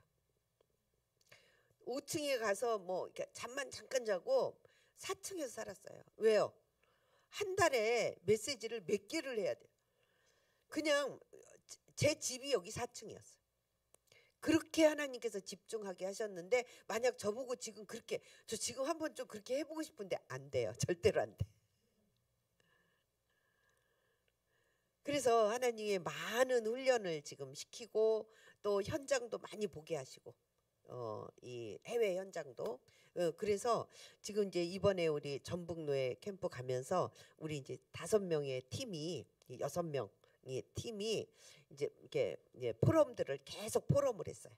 5층에 가서 뭐 잠만 잠깐 자고 4층에서 살았어요. 왜요? 한 달에 메시지를 몇 개를 해야 돼요. 그냥 제 집이 여기 4층이었어요. 그렇게 하나님께서 집중하게 하셨는데, 만약 저보고 지금 그렇게, 저 지금 한번 좀 그렇게 해보고 싶은데 안 돼요. 절대로 안 돼. 그래서 하나님의 많은 훈련을 지금 시키고, 또 현장도 많이 보게 하시고, 이 해외 현장도. 그래서 지금 이제 이번에 우리 전북노예 캠프 가면서 우리 이제 5명의 팀이, 6명의 팀이 이제 이렇게 포럼들을 계속 포럼을 했어요.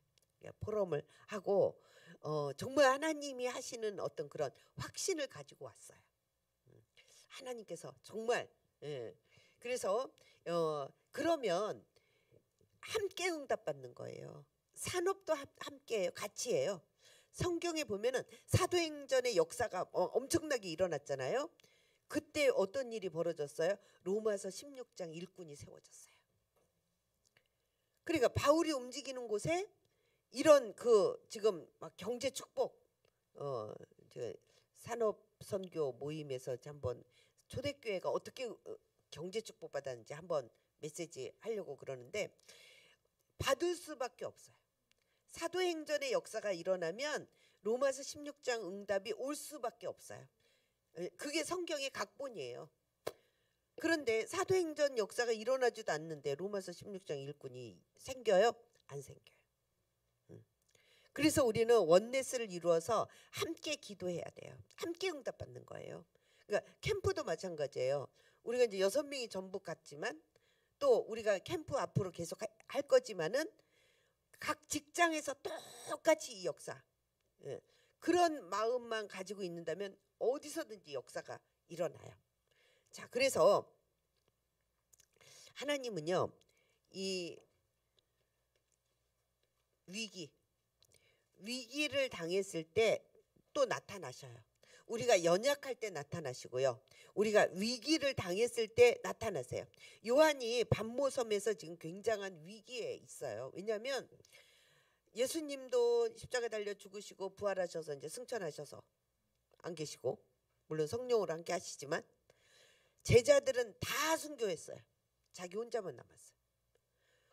포럼을 하고 정말 하나님이 하시는 어떤 그런 확신을 가지고 왔어요. 하나님께서 정말. 그래서 그러면 함께 응답받는 거예요. 산업도 함께 같이 해요. 성경에 보면은 사도행전의 역사가 엄청나게 일어났잖아요. 그때 어떤 일이 벌어졌어요? 로마서 16장 일꾼이 세워졌어요. 그러니까 바울이 움직이는 곳에 이런 그 지금 막 경제 축복, 산업 선교 모임에서 한번 초대교회가 어떻게 경제 축복 받았는지 한번 메시지 하려고 그러는데, 받을 수밖에 없어요. 사도행전의 역사가 일어나면 로마서 16장 응답이 올 수밖에 없어요. 그게 성경의 각본이에요. 그런데 사도행전 역사가 일어나지도 않는데 로마서 16장 일꾼이 생겨요? 안 생겨요. 그래서 우리는 원네스를 이루어서 함께 기도해야 돼요. 함께 응답받는 거예요. 그러니까 캠프도 마찬가지예요. 우리가 이제 6명이 전부 갔지만, 또 우리가 캠프 앞으로 계속 할 거지만은 각 직장에서 똑같이 이 역사, 그런 마음만 가지고 있는다면 어디서든지 역사가 일어나요. 자, 그래서 하나님은요, 이 위기를 당했을 때 또 나타나셔요. 우리가 연약할 때 나타나시고요, 우리가 위기를 당했을 때 나타나세요. 요한이 반모섬에서 지금 굉장한 위기에 있어요. 왜냐하면 예수님도 십자가에 달려 죽으시고 부활하셔서 이제 승천하셔서 안 계시고, 물론 성령으로 함께 하시지만 제자들은 다 순교했어요. 자기 혼자만 남았어요.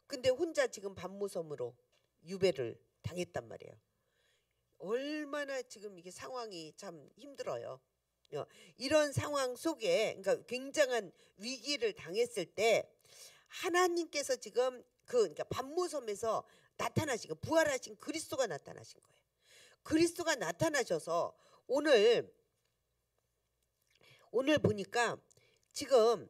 근데 혼자 지금 반모섬으로 유배를 당했단 말이에요. 얼마나 지금 이게 상황이 참 힘들어요. 이런 상황 속에 그러니까 굉장한 위기를 당했을 때 하나님께서 지금 그러니까 반모섬에서 나타나시고 부활하신 그리스도가 나타나신 거예요. 그리스도가 나타나셔서 오늘 보니까 지금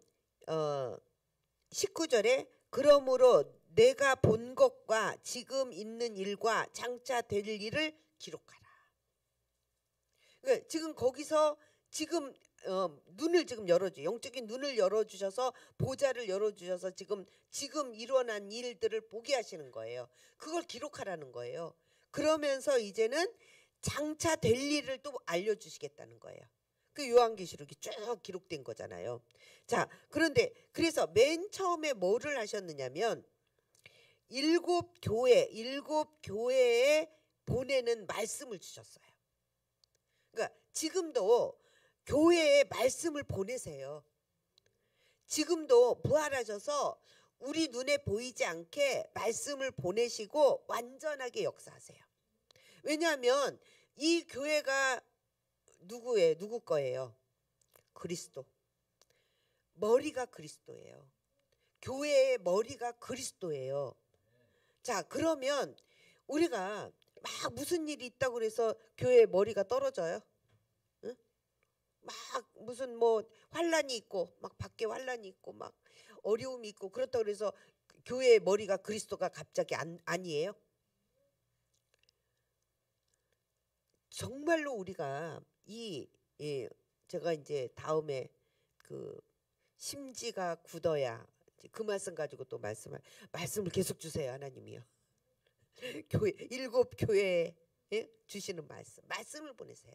19절에 그러므로 내가 본 것과 지금 있는 일과 장차 될 일을 기록하라. 그러니까 지금 거기서 지금 눈을 지금 열어줘, 영적인 눈을 열어주셔서 보좌를 열어주셔서 지금 일어난 일들을 보게 하시는 거예요. 그걸 기록하라는 거예요. 그러면서 이제는 장차 될 일을 또 알려주시겠다는 거예요. 그 요한계시록이 쭉 기록된 거잖아요. 자, 그런데 그래서 맨 처음에 뭐를 하셨느냐면 일곱 교회에 보내는 말씀을 주셨어요. 그러니까 지금도 교회에 말씀을 보내세요. 지금도 부활하셔서 우리 눈에 보이지 않게 말씀을 보내시고 완전하게 역사하세요. 왜냐하면 이 교회가 누구 거예요? 그리스도. 머리가 그리스도예요. 교회의 머리가 그리스도예요. 자, 그러면 우리가 막 무슨 일이 있다고 그래서 교회의 머리가 떨어져요? 응? 막 무슨 뭐 환란이 있고 막 밖에 환란이 있고 막 어려움이 있고 그렇다고 그래서 교회의 머리가 그리스도가 갑자기 아니에요? 정말로 우리가 제가 이제 다음에 그 심지가 굳어야 그 말씀 가지고 또 말씀을 계속 주세요. 하나님이요. 교회 일곱 교회에 주시는 말씀을 보내세요.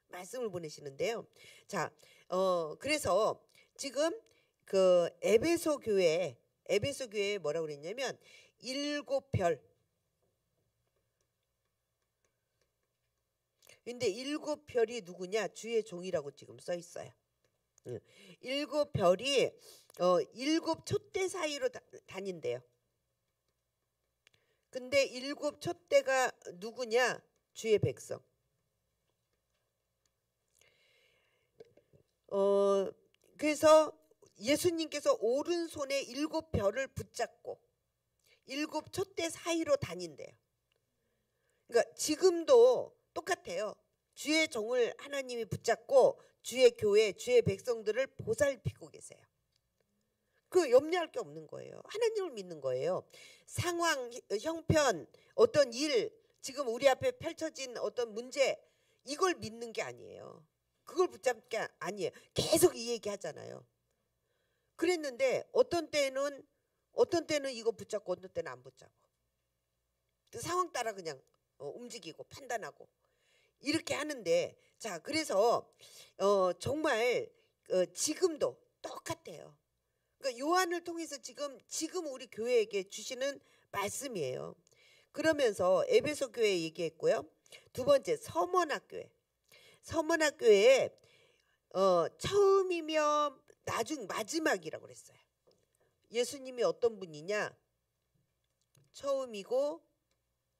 말씀을 보내시는데요. 자, 그래서 지금 그 에베소 교회에 뭐라고 그랬냐면 일곱 별. 근데 일곱 별이 누구냐? 주의 종이라고 지금 써 있어요. 일곱 별이 일곱 촛대 사이로 다닌대요. 근데 일곱 촛대가 누구냐? 주의 백성. 그래서 예수님께서 오른손에 일곱 별을 붙잡고 일곱 촛대 사이로 다닌대요. 그러니까 지금도 똑같아요. 주의 종을 하나님이 붙잡고 주의 교회, 주의 백성들을 보살피고 계세요. 그 염려할 게 없는 거예요. 하나님을 믿는 거예요. 상황, 형편, 어떤 일, 지금 우리 앞에 펼쳐진 어떤 문제, 이걸 믿는 게 아니에요. 그걸 붙잡는 게 아니에요. 계속 이 얘기 하잖아요. 그랬는데 어떤 때는 이거 붙잡고 어떤 때는 안 붙잡고 그 상황 따라 그냥 움직이고 판단하고 이렇게 하는데, 자, 그래서 정말 지금도 똑같아요. 그러니까 요한을 통해서 지금 우리 교회에게 주시는 말씀이에요. 그러면서 에베소 교회 얘기했고요. 두 번째 서머나 교회에 처음이며 마지막이라고 그랬어요. 예수님이 어떤 분이냐? 처음이고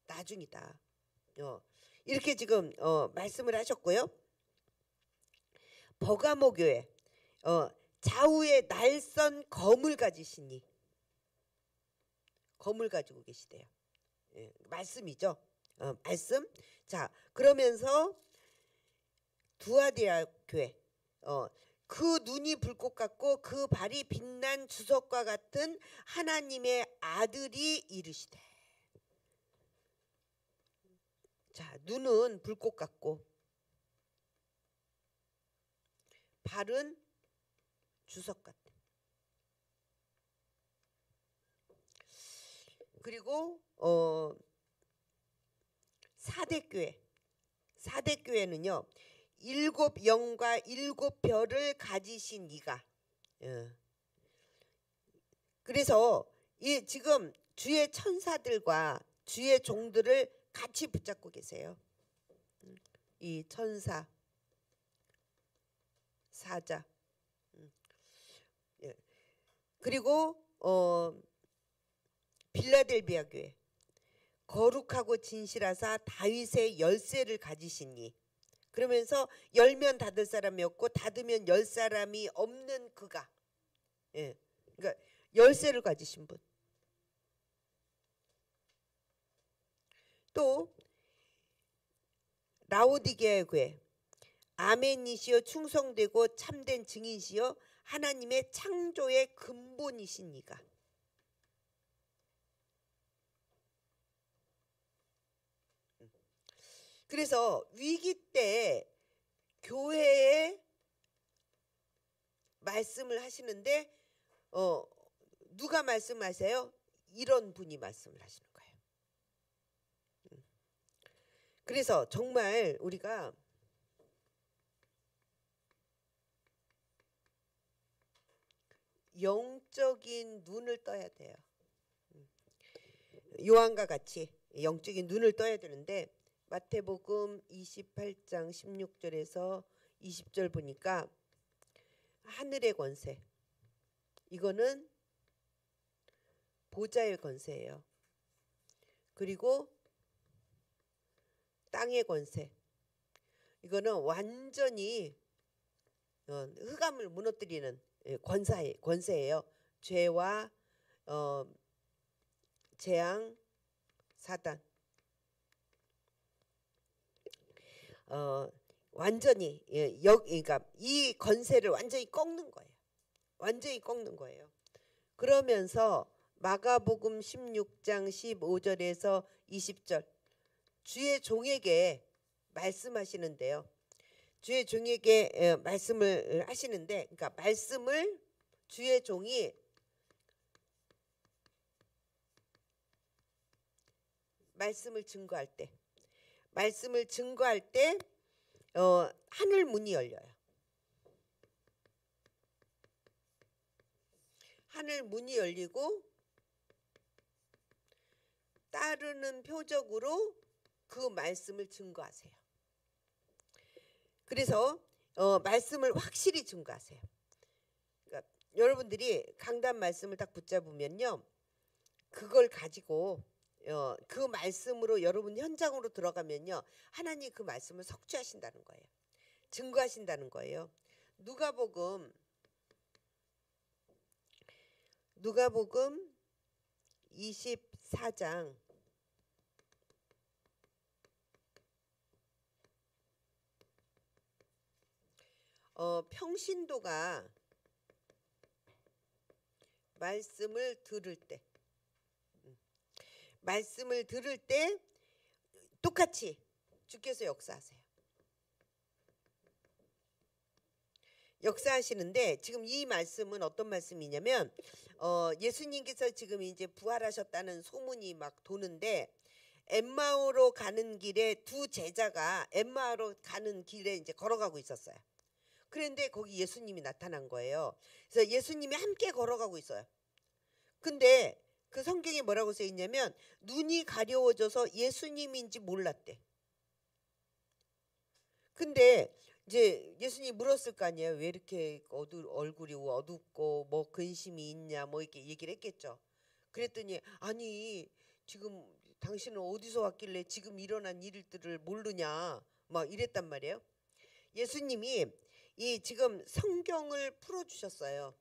나중이다. 이렇게 지금 말씀을 하셨고요. 버가모 교회 좌우에 날선 검을 가지시니 검을 가지고 계시대요. 말씀이죠. 말씀. 자, 그러면서 두아디라 교회 그 눈이 불꽃 같고 그 발이 빛난 주석과 같은 하나님의 아들이 이르시되. 자, 눈은 불꽃 같고 발은 주석 같아. 그리고 사대 교회는요. 일곱 영과 일곱 별을 가지신 이가. 그래서 이 지금 주의 천사들과 주의 종들을 같이 붙잡고 계세요. 이 천사, 사자. 그리고 빌라델비아 교회 거룩하고 진실하사 다윗의 열쇠를 가지시니. 그러면서 열면 닫을 사람이 없고 닫으면 열 사람이 없는 그가. 예, 그러니까 열쇠를 가지신 분. 또 라오디게아의 교회, 아멘이시여 충성되고 참된 증인이시여 하나님의 창조의 근본이시니가. 그래서 위기 때 교회에 말씀을 하시는데 누가 말씀하세요? 이런 분이 말씀을 하시는 거예요. 그래서 정말 우리가 영적인 눈을 떠야 돼요. 요한과 같이 영적인 눈을 떠야 되는데 마태복음 28장 16절에서 20절 보니까 하늘의 권세, 이거는 보좌의 권세예요. 그리고 땅의 권세, 이거는 완전히 흑암을 무너뜨리는 권세예요. 죄와 재앙, 사단, 완전히 그러니까 이 권세를 완전히 꺾는 거예요. 완전히 꺾는 거예요. 그러면서 마가복음 16장 15절에서 20절 주의 종에게 말씀하시는데요. 주의 종에게 말씀을 하시는데, 그러니까 말씀을 주의 종이 말씀을 증거할 때, 하늘 문이 열려요. 하늘 문이 열리고 따르는 표적으로 그 말씀을 증거하세요. 그래서 말씀을 확실히 증거하세요. 그러니까 여러분들이 강단 말씀을 딱 붙잡으면요, 그걸 가지고 그 말씀으로 여러분 현장으로 들어가면요, 하나님 그 말씀을 성취하신다는 거예요. 증거하신다는 거예요. 누가복음 24장 평신도가 말씀을 들을 때 똑같이 주께서 역사하세요. 역사하시는데 지금 이 말씀은 어떤 말씀이냐면 예수님께서 지금 이제 부활하셨다는 소문이 막 도는데 엠마오로 가는 길에 두 제자가 엠마오로 가는 길에 이제 걸어가고 있었어요. 그런데 거기 예수님이 나타난 거예요. 그래서 예수님이 함께 걸어가고 있어요. 근데 그 성경에 뭐라고 써 있냐면 눈이 가려워져서 예수님인지 몰랐대. 근데 이제 예수님이 물었을 거 아니에요. 왜 이렇게 얼굴이 어둡고 뭐 근심이 있냐 뭐 이렇게 얘기를 했겠죠. 그랬더니 아니 지금 당신은 어디서 왔길래 지금 일어난 일들을 모르냐 막 이랬단 말이에요. 예수님이 이 지금 성경을 풀어주셨어요.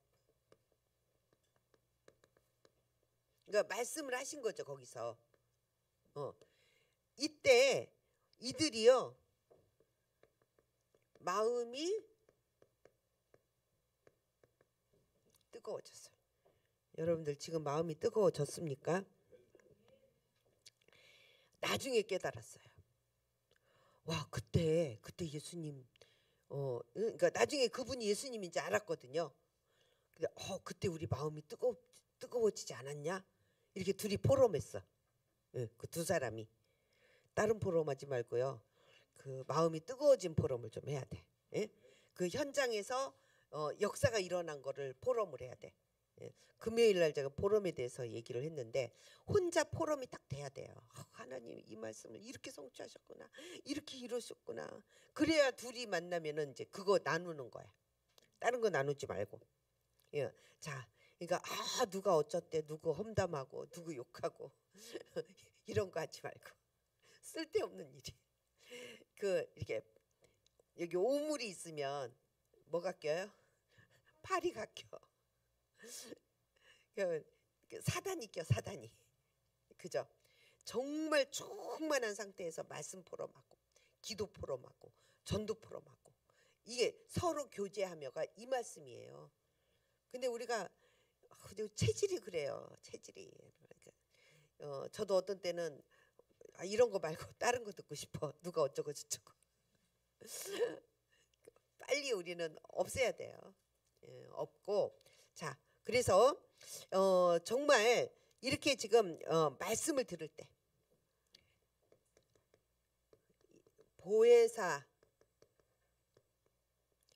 그러니까 말씀을 하신 거죠 거기서. 이때 이들이요 마음이 뜨거워졌어요. 여러분들 지금 마음이 뜨거워졌습니까? 나중에 깨달았어요. 와 그때 예수님 그러니까 나중에 그분이 예수님인지 알았거든요. 근데 그때 우리 마음이 뜨거워지지 않았냐? 이렇게 둘이 포럼했어. 그 두 사람이. 다른 포럼하지 말고요. 그 마음이 뜨거워진 포럼을 좀 해야 돼. 예? 그 현장에서 역사가 일어난 거를 포럼을 해야 돼. 예. 금요일 날 제가 포럼에 대해서 얘기를 했는데 혼자 포럼이 딱 돼야 돼요. 하나님 이 말씀을 이렇게 성취하셨구나. 이렇게 이루셨구나. 그래야 둘이 만나면은 이제 그거 나누는 거야. 다른 거 나누지 말고. 예. 자, 그러니까 누가 어쩌대, 누구 험담하고, 누구 욕하고 이런 거 하지 말고 쓸데없는 일이. 이렇게 여기 오물이 있으면 뭐가 껴요? 파리가 껴. 사단이 껴, 사단이. 그죠? 정말 충만한 상태에서 말씀 포럼하고 기도 포럼하고 전도 포럼하고 이게 서로 교제하며가 이 말씀이에요. 근데 우리가 체질이 그래요. 체질이. 그러니까 저도 어떤 때는 이런 거 말고 다른 거 듣고 싶어. 누가 어쩌고 저쩌고. 빨리 우리는 없애야 돼요. 없고. 자, 그래서 정말 이렇게 지금 말씀을 들을 때 보혜사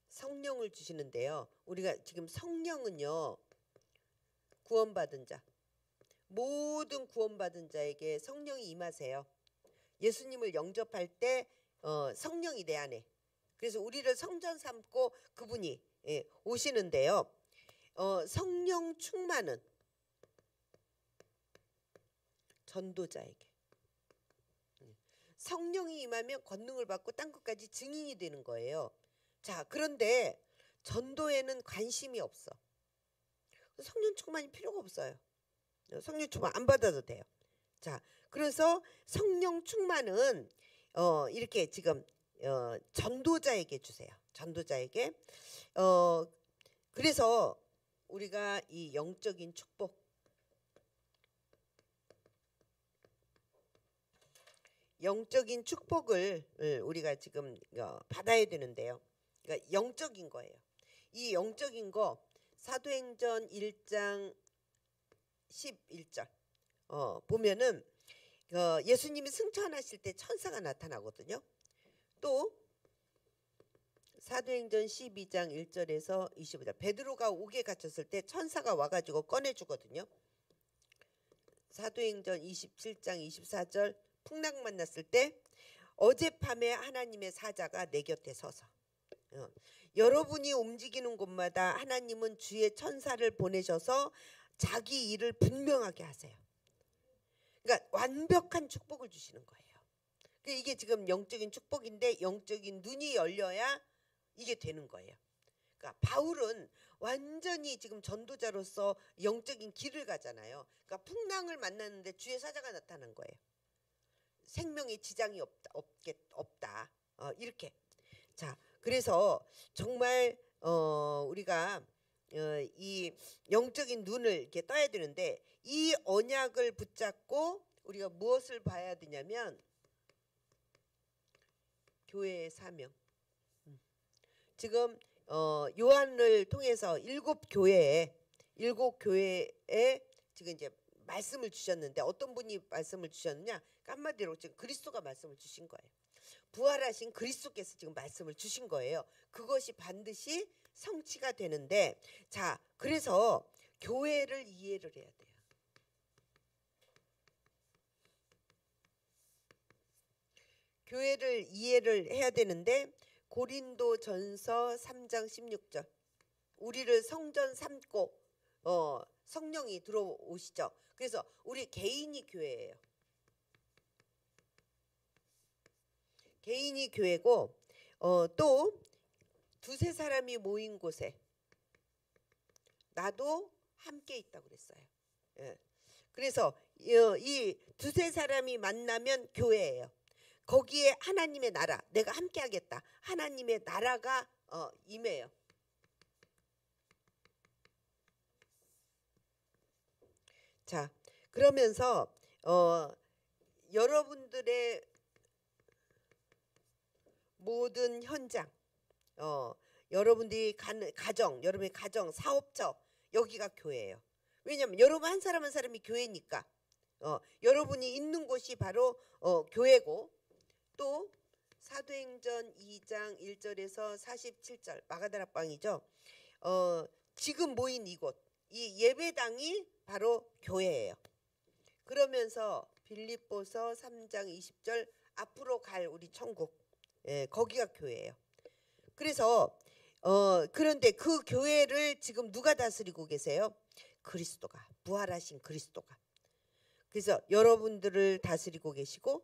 성령을 주시는데요. 우리가 지금 성령은요, 구원받은 자, 모든 구원받은 자에게 성령이 임하세요. 예수님을 영접할 때 성령이 내 안에. 그래서 우리를 성전 삼고 그분이 오시는데요. 성령 충만은 전도자에게. 성령이 임하면 권능을 받고 땅 끝까지 증인이 되는 거예요. 자, 그런데 전도에는 관심이 없어. 성령 충만이 필요가 없어요. 성령 충만 안 받아도 돼요. 자, 그래서 성령 충만은 이렇게 지금 전도자에게 주세요. 전도자에게. 그래서 우리가 이 영적인 축복, 영적인 축복을 우리가 지금 받아야 되는데요. 그러니까 영적인 거예요. 이 영적인 거 사도행전 1장 11절 보면은 예수님이 승천하실 때 천사가 나타나거든요. 또 사도행전 12장 1절에서 25절 베드로가 옥에 갇혔을 때 천사가 와가지고 꺼내주거든요. 사도행전 27장 24절 풍랑 만났을 때 어젯밤에 하나님의 사자가 내 곁에 서서 여러분이 움직이는 곳마다 하나님은 주의 천사를 보내셔서 자기 일을 분명하게 하세요. 그러니까 완벽한 축복을 주시는 거예요. 이게 지금 영적인 축복인데 영적인 눈이 열려야 이게 되는 거예요. 그러니까 바울은 완전히 지금 전도자로서 영적인 길을 가잖아요. 그러니까 풍랑을 만났는데 주의 사자가 나타난 거예요. 생명에 지장이 없다. 이렇게. 자, 그래서 정말 우리가 이 영적인 눈을 이렇게 떠야 되는데 이 언약을 붙잡고 우리가 무엇을 봐야 되냐면 교회의 사명. 지금 요한을 통해서 일곱 교회에 지금 이제 말씀을 주셨는데 어떤 분이 말씀을 주셨느냐? 한마디로 지금 그리스도가 말씀을 주신 거예요. 부활하신 그리스도께서 지금 말씀을 주신 거예요. 그것이 반드시 성취가 되는데, 자, 그래서 교회를 이해를 해야 돼요. 교회를 이해를 해야 되는데 고린도전서 3장 16절 우리를 성전 삼고 성령이 들어오시죠. 그래서 우리 개인이 교회예요. 개인이 교회고 또 두세 사람이 모인 곳에 나도 함께 있다고 그랬어요. 예. 그래서 이 두세 사람이 만나면 교회예요. 거기에 하나님의 나라, 내가 함께 하겠다. 하나님의 나라가 임해요. 자, 그러면서 여러분들의 모든 현장, 여러분들이 가정, 여러분의 가정, 사업처, 여기가 교회예요. 왜냐하면 여러분 한 사람 한 사람이 교회니까 여러분이 있는 곳이 바로 교회고, 또 사도행전 2장 1절에서 47절 마가다락방이죠. 지금 모인 이곳, 이 예배당이 바로 교회예요. 그러면서 빌립보서 3장 20절 앞으로 갈 우리 천국, 거기가 교회예요. 그래서 그런데 그 교회를 지금 누가 다스리고 계세요? 그리스도가, 부활하신 그리스도가. 그래서 여러분들을 다스리고 계시고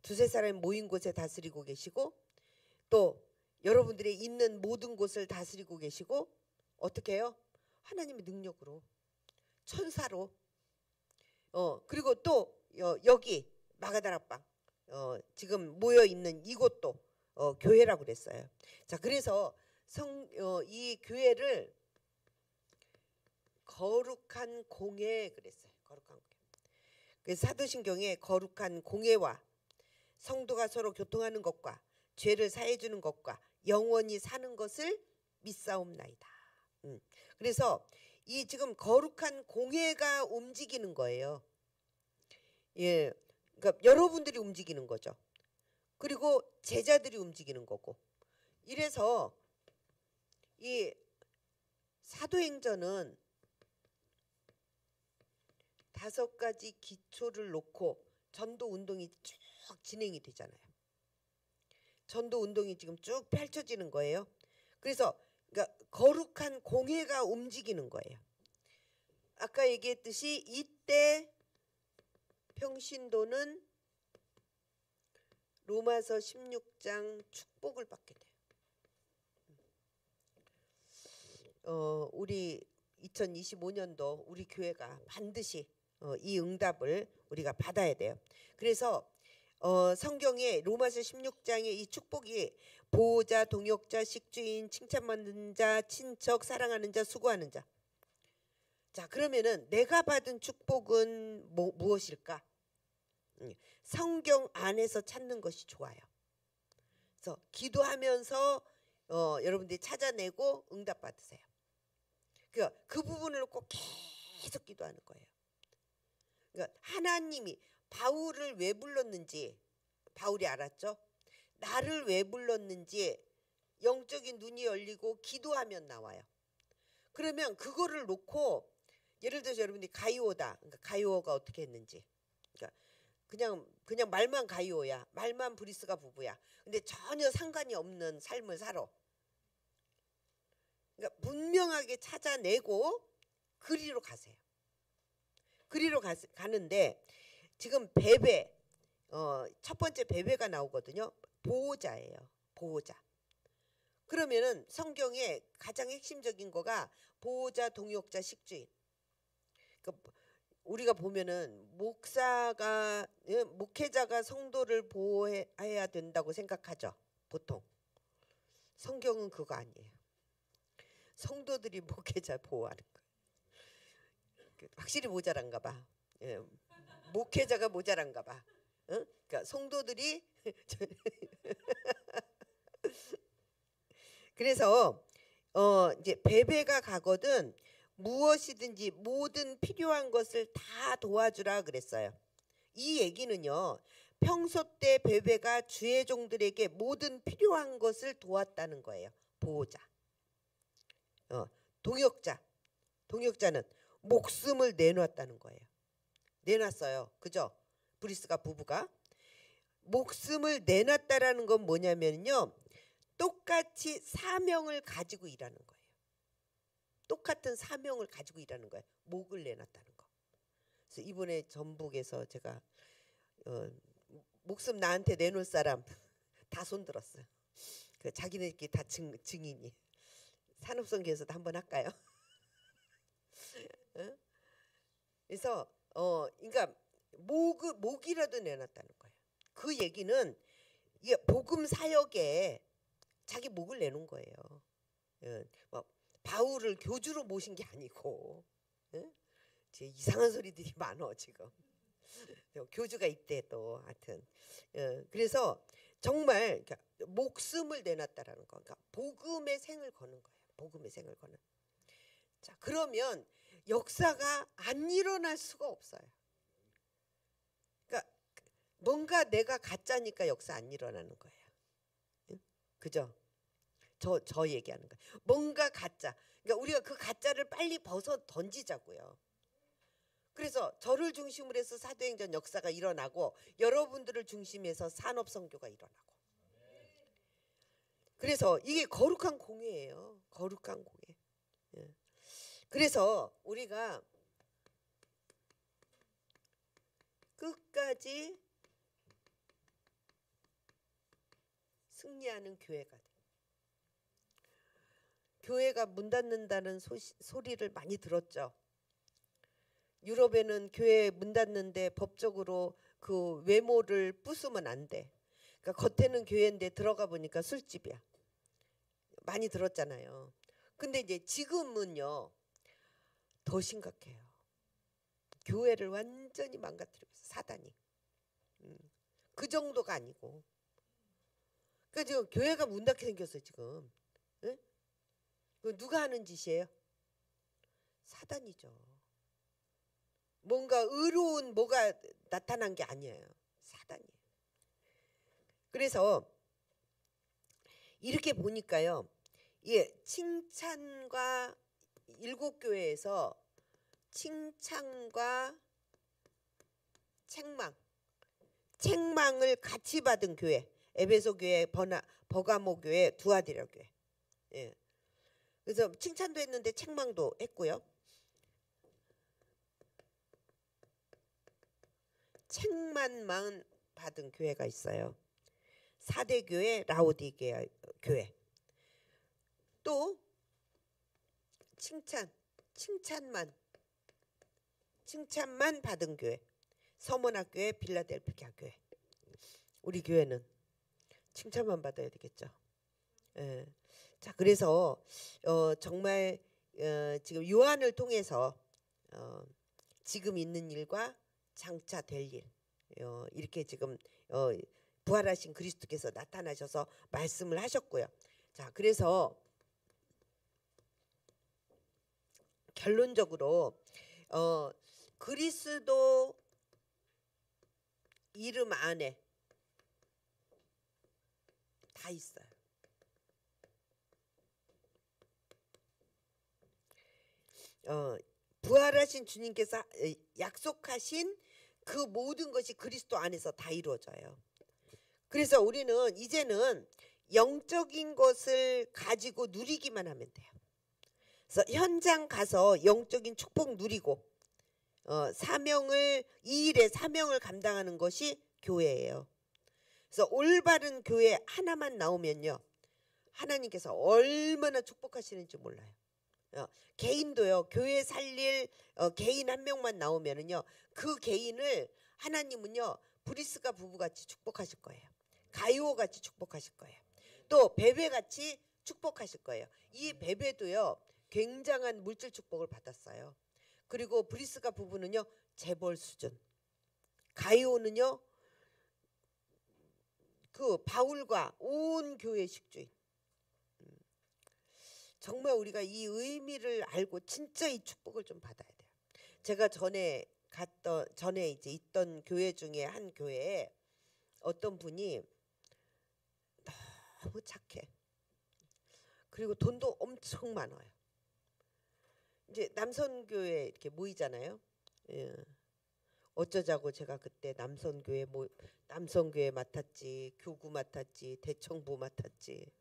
두세 사람이 모인 곳에 다스리고 계시고 또 여러분들이 있는 모든 곳을 다스리고 계시고 어떻게 해요? 하나님의 능력으로 천사로 그리고 또 여기 마가다락방 지금 모여 있는 이곳도 교회라고 그랬어요. 자, 그래서 이 교회를 거룩한 공회 그랬어요. 거룩한 공회. 그래서 사도신경에 거룩한 공회와 성도가 서로 교통하는 것과 죄를 사해 주는 것과 영원히 사는 것을 믿사옵나이다. 그래서 이 지금 거룩한 공회가 움직이는 거예요. 예, 그러니까 여러분들이 움직이는 거죠. 그리고 제자들이 움직이는 거고. 이래서 이 사도행전은 5가지 기초를 놓고 전도 운동이 쭉 진행이 되잖아요. 전도 운동이 지금 쭉 펼쳐지는 거예요. 그래서 그러니까 거룩한 공회가 움직이는 거예요. 아까 얘기했듯이 이때 평신도는 로마서 16장 축복을 받게 돼요. 우리 2025년도 우리 교회가 반드시 이 응답을 우리가 받아야 돼요. 그래서 성경에 로마서 16장에 이 축복이 보호자, 동역자, 식주인, 칭찬받는 자, 친척, 사랑하는 자, 수고하는 자. 자, 그러면은 내가 받은 축복은 무엇일까? 성경 안에서 찾는 것이 좋아요. 그래서 기도하면서 여러분들이 찾아내고 응답 받으세요. 그 부분을 꼭 계속 기도하는 거예요. 그러니까 하나님이 바울을 왜 불렀는지 바울이 알았죠. 나를 왜 불렀는지 영적인 눈이 열리고 기도하면 나와요. 그러면 그거를 놓고 예를 들어서 여러분들이 가이오다. 그러니까 가이오가 어떻게 했는지. 그러니까 그냥 말만 가이오야. 말만 브리스가 부부야. 근데 전혀 상관이 없는 삶을 살아. 그러니까 분명하게 찾아내고 그리로 가세요. 그리로 가는데 지금 베베 첫 번째 베베가 나오거든요. 보호자예요. 보호자. 그러면은 성경에 가장 핵심적인 거가 보호자, 동역자, 식주인. 그러니까 우리가 보면은 목회자가 성도를 보호해야 된다고 생각하죠. 보통. 성경은 그거 아니에요. 성도들이 목회자 보호하는 거예요. 확실히 모자란가 봐. 예. 목회자가 모자란가 봐. 그러니까 성도들이 그래서 이제 베베가 가거든 무엇이든지 모든 필요한 것을 다 도와주라 그랬어요. 이 얘기는요. 평소 때 베베가 주의 종들에게 모든 필요한 것을 도왔다는 거예요. 보호자. 동역자는 목숨을 내놨다는 거예요. 내놨어요. 그죠? 브리스가 부부가 목숨을 내놨다라는 건 뭐냐면요. 똑같이 사명을 가지고 일하는 거예요. 똑같은 사명을 가지고 일하는 거예요. 목을 내놨다는 거. 그래서 이번에 전북에서 제가 목숨 나한테 내놓을 사람 다 손들었어요. 자기네끼리 다 증인이. 산업선교에서도 한번 할까요? 그래서 그러니까 목이라도 내놨다는 거예요. 그 얘기는 이게 복음 사역에 자기 목을 내놓은 거예요. 뭐 바울을 교주로 모신 게 아니고 이상한 소리들이 많어 지금. 교주가 있대 또 하여튼. 그래서 정말 목숨을 내놨다라는 거. 그러니까 복음의 생을 거는 거예요. 복음의 생을 거는. 자, 그러면 역사가 안 일어날 수가 없어요. 그러니까 뭔가 내가 가짜니까 역사 안 일어나는 거예요. 응? 그죠? 저 얘기하는 거예요. 뭔가 가짜. 그러니까 우리가 그 가짜를 빨리 벗어 던지자고요. 그래서 저를 중심으로 해서 사도행전 역사가 일어나고 여러분들을 중심해서 산업선교가 일어나고. 그래서 이게 거룩한 공회예요. 거룩한 공회. 그래서 우리가 끝까지 승리하는 교회가 돼. 교회가 문 닫는다는 소리를 많이 들었죠. 유럽에는 교회 문 닫는데 법적으로 그 외모를 부수면 안 돼. 그러니까 겉에는 교회인데 들어가 보니까 술집이야. 많이 들었잖아요. 근데 이제 지금은요 더 심각해요. 교회를 완전히 망가뜨리고 있어, 사단이. 그 정도가 아니고. 그러니까 지금 교회가 문 닫게 생겼어요 지금. 예? 누가 하는 짓이에요? 사단이죠. 뭔가 의로운 뭐가 나타난 게 아니에요. 사단이에요. 그래서 이렇게 보니까요. 예, 칭찬과 일곱 교회에서 칭찬과 책망을 같이 받은 교회, 에베소 교회, 버가모 교회, 두아디라 교회. 예. 그래서 칭찬도 했는데 책망도 했고요. 책만만 받은 교회가 있어요. 사대교회, 라오디게아 교회. 또 칭찬만 받은 교회. 서문학교회, 빌라델피아 교회. 우리 교회는 칭찬만 받아야 되겠죠. 예. 자, 그래서 정말 지금 요한을 통해서 지금 있는 일과 장차 될 일, 이렇게 지금 부활하신 그리스도께서 나타나셔서 말씀을 하셨고요. 자, 그래서 결론적으로 그리스도 이름 안에 다 있어요. 부활하신 주님께서 약속하신 그 모든 것이 그리스도 안에서 다 이루어져요. 그래서 우리는 이제는 영적인 것을 가지고 누리기만 하면 돼요. 그래서 현장 가서 영적인 축복 누리고 이 일의 사명을 감당하는 것이 교회예요. 그래서 올바른 교회 하나만 나오면요, 하나님께서 얼마나 축복하시는지 몰라요. 개인도요, 교회 살릴 개인 한 명만 나오면은요, 그 개인을 하나님은요 브리스가 부부같이 축복하실 거예요. 가이오 같이 축복하실 거예요. 또 베베 같이 축복하실 거예요. 이 베베도요 굉장한 물질 축복을 받았어요. 그리고 브리스가 부부는요 재벌 수준, 가이오는요 그 바울과 온 교회 식주인. 정말 우리가 이 의미를 알고 진짜 이 축복을 좀 받아야 돼요. 제가 전에 이제 있던 교회 중에 한 교회에 어떤 분이 너무 착해. 그리고 돈도 엄청 많아요. 이제 남선교회 이렇게 모이잖아요. 예. 어쩌자고 제가 그때 남선교회 맡았지, 교구 맡았지, 대청부 맡았지.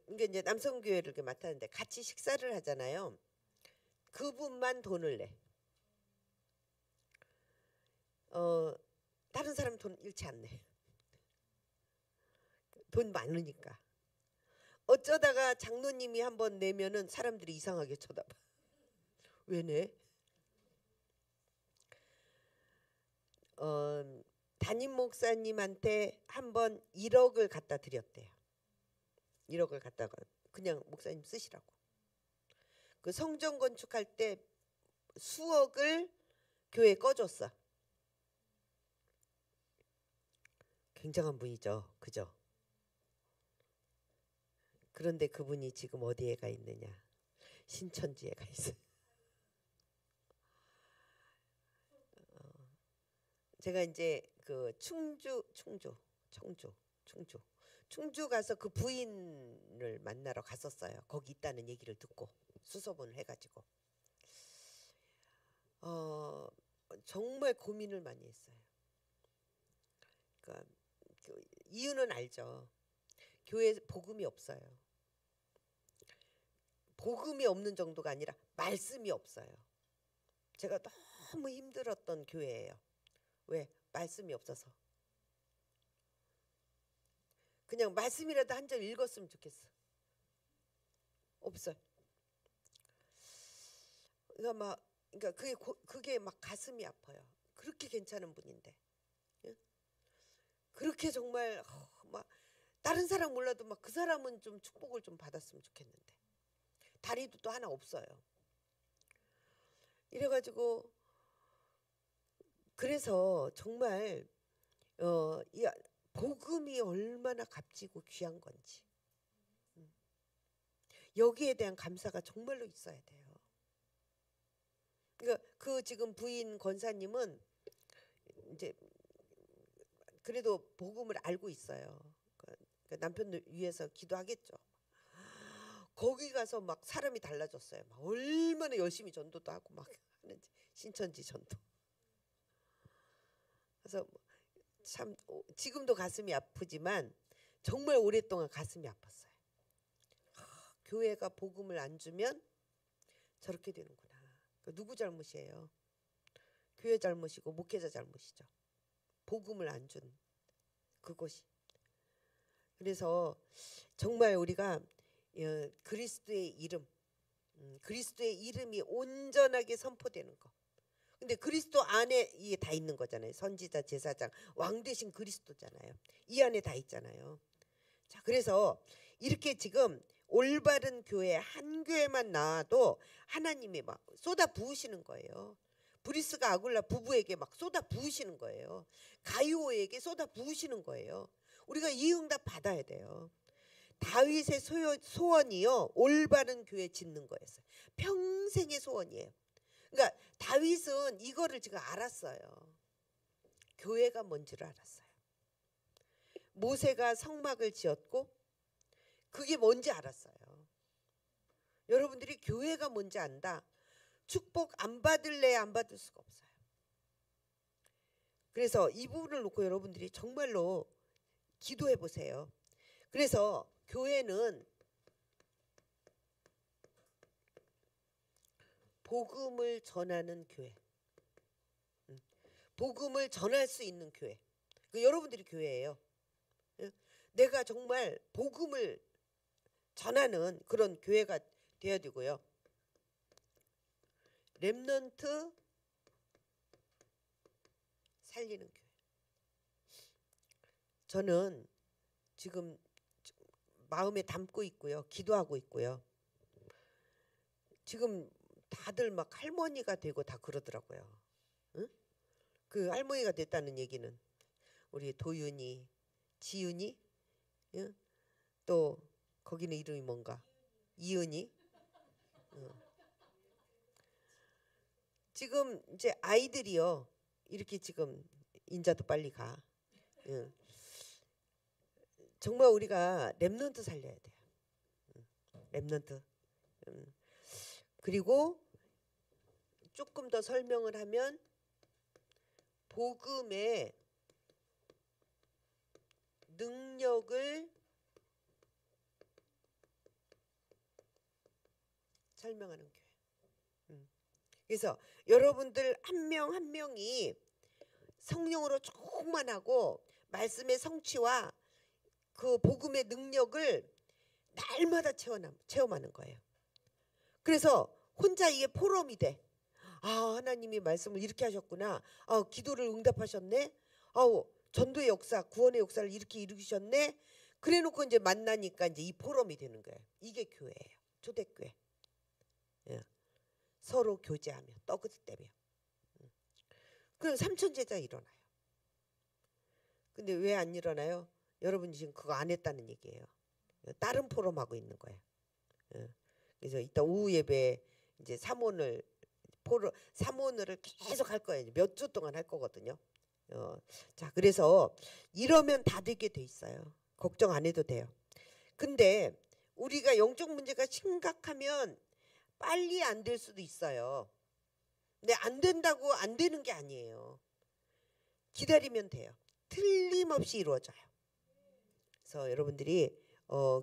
이게 이제 남성교회를 이렇게 맡았는데 같이 식사를 하잖아요. 그분만 돈을 내. 다른 사람 돈 잃지 않네. 돈 많으니까. 어쩌다가 장로님이 한번 내면은 사람들이 이상하게 쳐다봐. 왜 내? 담임 목사님한테 한번 1억을 갖다 드렸대요. 1억을 갖다가 그냥 목사님 쓰시라고. 그 성전 건축할 때 수억을 교회에 꺼줬어. 굉장한 분이죠, 그죠? 그런데 그분이 지금 어디에 가 있느냐? 신천지에 가 있어요. 제가 이제 그 충주 가서 그 부인을 만나러 갔었어요. 거기 있다는 얘기를 듣고 수소문을 해가지고 정말 고민을 많이 했어요. 그러니까 그 이유는 알죠. 교회에 복음이 없어요. 복음이 없는 정도가 아니라 말씀이 없어요. 제가 너무 힘들었던 교회예요. 왜? 말씀이 없어서. 그냥 말씀이라도 한 절 읽었으면 좋겠어. 없어요. 그러니까 그게 막 가슴이 아파요. 그렇게 괜찮은 분인데, 예? 그렇게 정말 막 다른 사람 몰라도 막 그 사람은 좀 축복을 좀 받았으면 좋겠는데 다리도 또 하나 없어요. 이래가지고 그래서 정말 이 복음이 얼마나 값지고 귀한 건지 여기에 대한 감사가 정말로 있어야 돼요. 그러니까 그 지금 부인 권사님은 이제 그래도 복음을 알고 있어요. 그러니까 남편을 위해서 기도하겠죠. 거기 가서 막 사람이 달라졌어요. 막 얼마나 열심히 전도도 하고 막 하는지, 신천지 전도. 그래서 참 지금도 가슴이 아프지만 정말 오랫동안 가슴이 아팠어요. 교회가 복음을 안 주면 저렇게 되는구나. 누구 잘못이에요? 교회 잘못이고 목회자 잘못이죠. 복음을 안 준 그곳이. 그래서 정말 우리가 그리스도의 이름, 그리스도의 이름이 온전하게 선포되는 거. 근데 그리스도 안에 이게 다 있는 거잖아요. 선지자, 제사장, 왕 대신 그리스도잖아요. 이 안에 다 있잖아요. 자, 그래서 이렇게 지금 올바른 교회 한 교회만 나와도 하나님이 막 쏟아 부으시는 거예요. 브리스가 아굴라 부부에게 막 쏟아 부으시는 거예요. 가이오에게 쏟아 부으시는 거예요. 우리가 이 응답 받아야 돼요. 다윗의 소원이요, 올바른 교회 짓는 거였어요. 평생의 소원이에요. 그러니까 다윗은 이거를 지금 알았어요. 교회가 뭔지를 알았어요. 모세가 성막을 지었고 그게 뭔지 알았어요. 여러분들이 교회가 뭔지 안다. 축복 안 받을래 안 받을 수가 없어요. 그래서 이 부분을 놓고 여러분들이 정말로 기도해 보세요. 그래서 교회는 복음을 전하는 교회, 복음을 전할 수 있는 교회. 여러분들이 교회예요. 내가 정말 복음을 전하는 그런 교회가 되어야 되고요. 렘넌트 살리는 교회. 저는 지금 마음에 담고 있고요. 기도하고 있고요. 지금 다들 막 할머니가 되고 다 그러더라고요. 응? 그 할머니가 됐다는 얘기는 우리 도윤이, 지윤이, 응? 또 거기는 이름이 뭔가? 이은이. 지금 이제 아이들이요. 이렇게 지금 인자도 빨리 가. 정말 우리가 렘넌트 살려야 돼요. 렘넌트. 그리고 조금 더 설명을 하면 복음의 능력을 설명하는 교회. 그래서 여러분들 한 명 한 명이 성령으로 충만하고 말씀의 성취와 그 복음의 능력을 날마다 체험하는 거예요. 그래서 혼자 이게 포럼이 돼. 아, 하나님이 말씀을 이렇게 하셨구나. 아, 기도를 응답하셨네. 전도의 역사, 구원의 역사를 이렇게 이루셨네. 그래놓고 이제 만나니까 이제 이 포럼이 되는 거예요. 이게 교회예요. 초대교회. 예. 서로 교제하며 떠그대며. 그럼 삼천제자 일어나요. 근데 왜 안 일어나요? 여러분이 지금 그거 안 했다는 얘기예요. 다른 포럼 하고 있는 거예요. 그래서 이따 오후 예배 이제 삼원을 계속 할 거예요. 몇 주 동안 할 거거든요. 자, 그래서 이러면 다 되게 돼 있어요. 걱정 안 해도 돼요. 근데 우리가 영적 문제가 심각하면 빨리 안 될 수도 있어요. 근데 안 된다고 안 되는 게 아니에요. 기다리면 돼요. 틀림없이 이루어져요. 그래서 여러분들이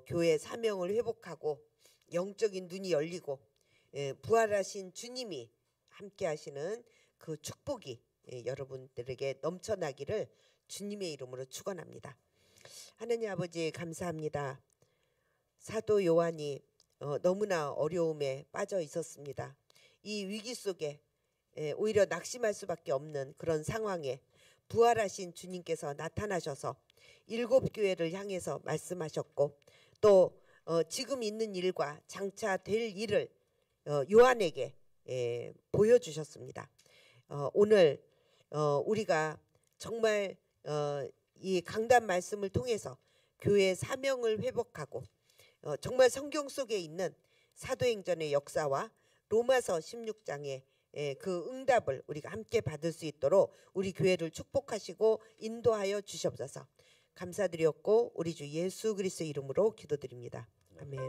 교회 사명을 회복하고 영적인 눈이 열리고 부활하신 주님이 함께 하시는 그 축복이 여러분들에게 넘쳐나기를 주님의 이름으로 축원합니다. 하나님 아버지 감사합니다. 사도 요한이 너무나 어려움에 빠져 있었습니다. 이 위기 속에 오히려 낙심할 수밖에 없는 그런 상황에 부활하신 주님께서 나타나셔서 7 교회를 향해서 말씀하셨고 또 지금 있는 일과 장차 될 일을 요한에게 보여주셨습니다. 오늘 우리가 정말 이 강단 말씀을 통해서 교회의 사명을 회복하고 정말 성경 속에 있는 사도행전의 역사와 로마서 16장의 그 응답을 우리가 함께 받을 수 있도록 우리 교회를 축복하시고 인도하여 주시옵소서. 감사드렸고 우리 주 예수 그리스도의 이름으로 기도드립니다. 아멘.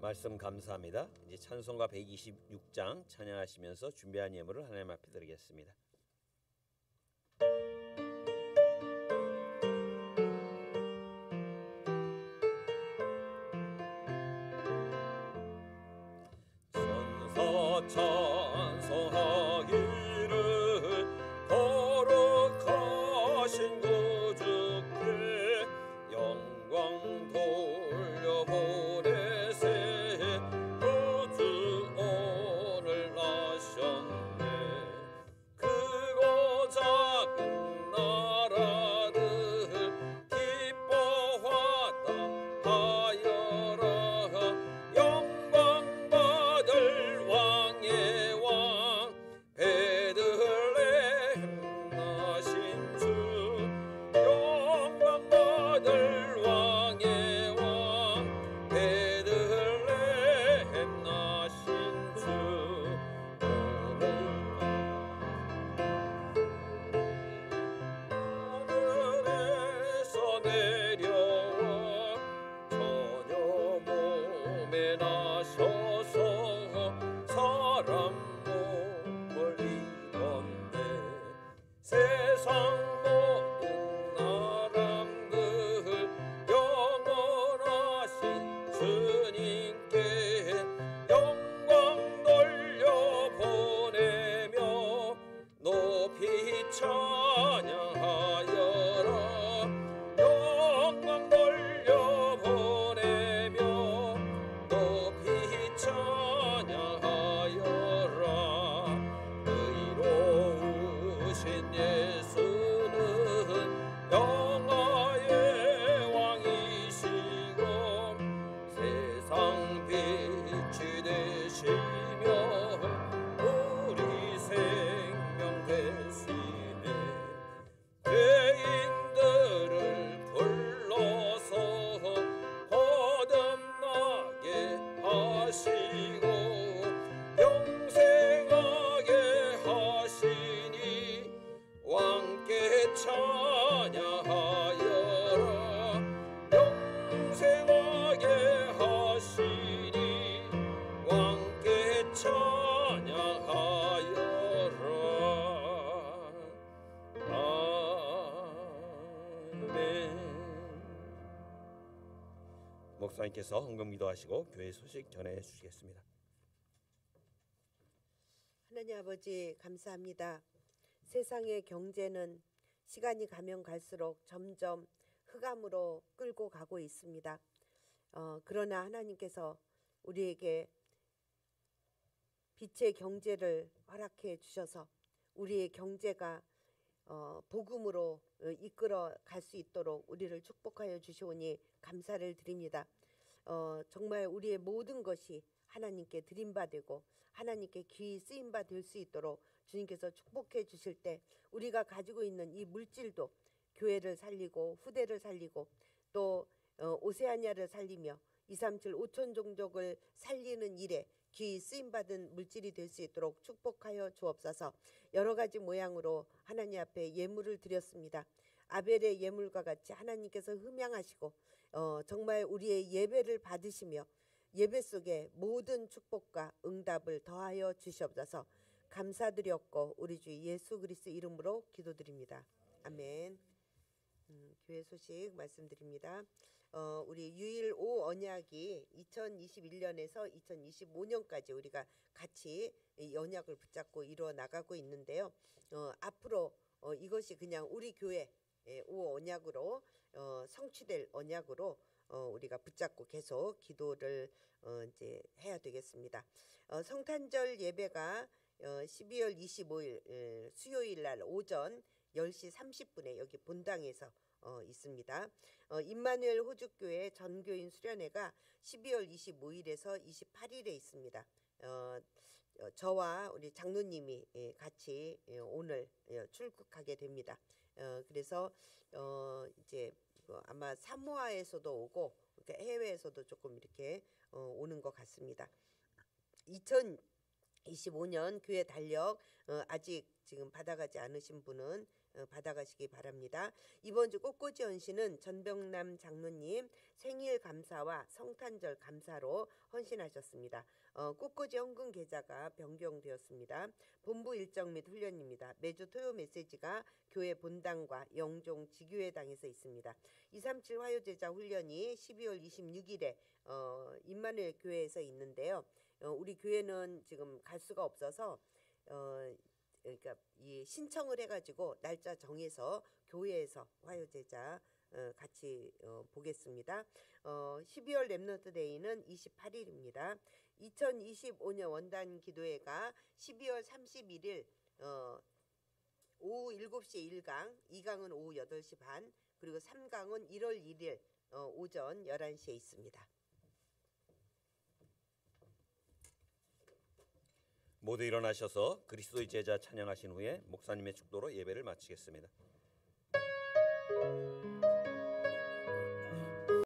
말씀 감사합니다. 이제 찬송가 126장 찬양하시면서 준비한 예물을 하나님 앞에 드리겠습니다. 천사 찬송하기를 거룩하신 구주께 영광 돌려보내세 구주 오늘 나셨네. 크고 작은 나라들 기뻐하다 하여라. 영광 받을 왕의 왕 베들레헴 나신 주. 영광 받을 왕의 왕 베들레헴 나신 주. 하늘에서 내려와 저녁 몸에 나셔서 사람 몸을 입었네. 세상 모든 사람들 영원하신 주님께 영광 돌려보내며 높이 찬양하여라. 영광 돌려보내며 높이 찬양하여라. 의로우신 예수는 영화의 왕이시고 세상 빛이 되시며 우리 생명 되시네. 죄인들을 불러서 거듭나게 하시고 영생하게 하시니 왕께 찬양하여라. 영생하게 하시니 왕께 찬양하여라. 아멘. 목사님께서 헌금 기도하시고 교회 소식 전해 주시겠습니다. 하나님 아버지 감사합니다. 세상의 경제는 시간이 가면 갈수록 점점 흑암으로 끌고 가고 있습니다. 그러나 하나님께서 우리에게 빛의 경제를 허락해 주셔서 우리의 경제가 복음으로 이끌어 갈 수 있도록 우리를 축복하여 주시오니 감사를 드립니다. 정말 우리의 모든 것이 하나님께 드림받고 하나님께 귀히 쓰임바 될 수 있도록 주님께서 축복해 주실 때 우리가 가지고 있는 이 물질도 교회를 살리고 후대를 살리고 또 오세아니아를 살리며 237 5천 종족을 살리는 일에 귀히 쓰임받은 물질이 될 수 있도록 축복하여 주옵소서. 여러 가지 모양으로 하나님 앞에 예물을 드렸습니다. 아벨의 예물과 같이 하나님께서 흠양하시고 정말 우리의 예배를 받으시며 예배 속에 모든 축복과 응답을 더하여 주시옵소서. 감사드렸고 우리 주 예수 그리스도 이름으로 기도드립니다. 아멘. 교회 소식 말씀드립니다. 우리 유일 5 언약이 2021년에서 2025년까지 우리가 같이 이 언약을 붙잡고 이루어 나가고 있는데요. 앞으로 이것이 그냥 우리 교회 5 언약으로 성취될 언약으로 우리가 붙잡고 계속 기도를 이제 해야 되겠습니다. 성탄절 예배가 12월 25일 수요일 날 오전 10시 30분에 여기 본당에서 있습니다. 임마누엘 호주교회 전교인 수련회가 12월 25일에서 28일에 있습니다. 저와 우리 장로님이 같이 오늘 출국하게 됩니다. 그래서 이제 아마 사모아에서도 오고 그러니까 해외에서도 조금 이렇게 오는 것 같습니다. 2025년 교회 달력 아직 지금 받아가지 않으신 분은 받아가시기 바랍니다. 이번 주 꽃꽂이 헌신은 전병남 장로님 생일 감사와 성탄절 감사로 헌신하셨습니다. 꽃꽂이 헌금 계좌가 변경되었습니다. 본부 일정 및 훈련입니다. 매주 토요 메시지가 교회 본당과 영종 지교회당에서 있습니다. 237 화요제자 훈련이 12월 26일에 임마누엘 교회에서 있는데요. 우리 교회는 지금 갈 수가 없어서 그러니까 이 신청을 해가지고 날짜 정해서 교회에서 화요제자 같이 보겠습니다. 12월 랩넌트 데이는 28일입니다. 2025년 원단 기도회가 12월 31일 오후 7시 1강, 2강은 오후 8시 반, 그리고 3강은 1월 1일 오전 11시에 있습니다. 모두 일어나셔서 그리스도의 제자 찬양하신 후에 목사님의 축도로 예배를 마치겠습니다.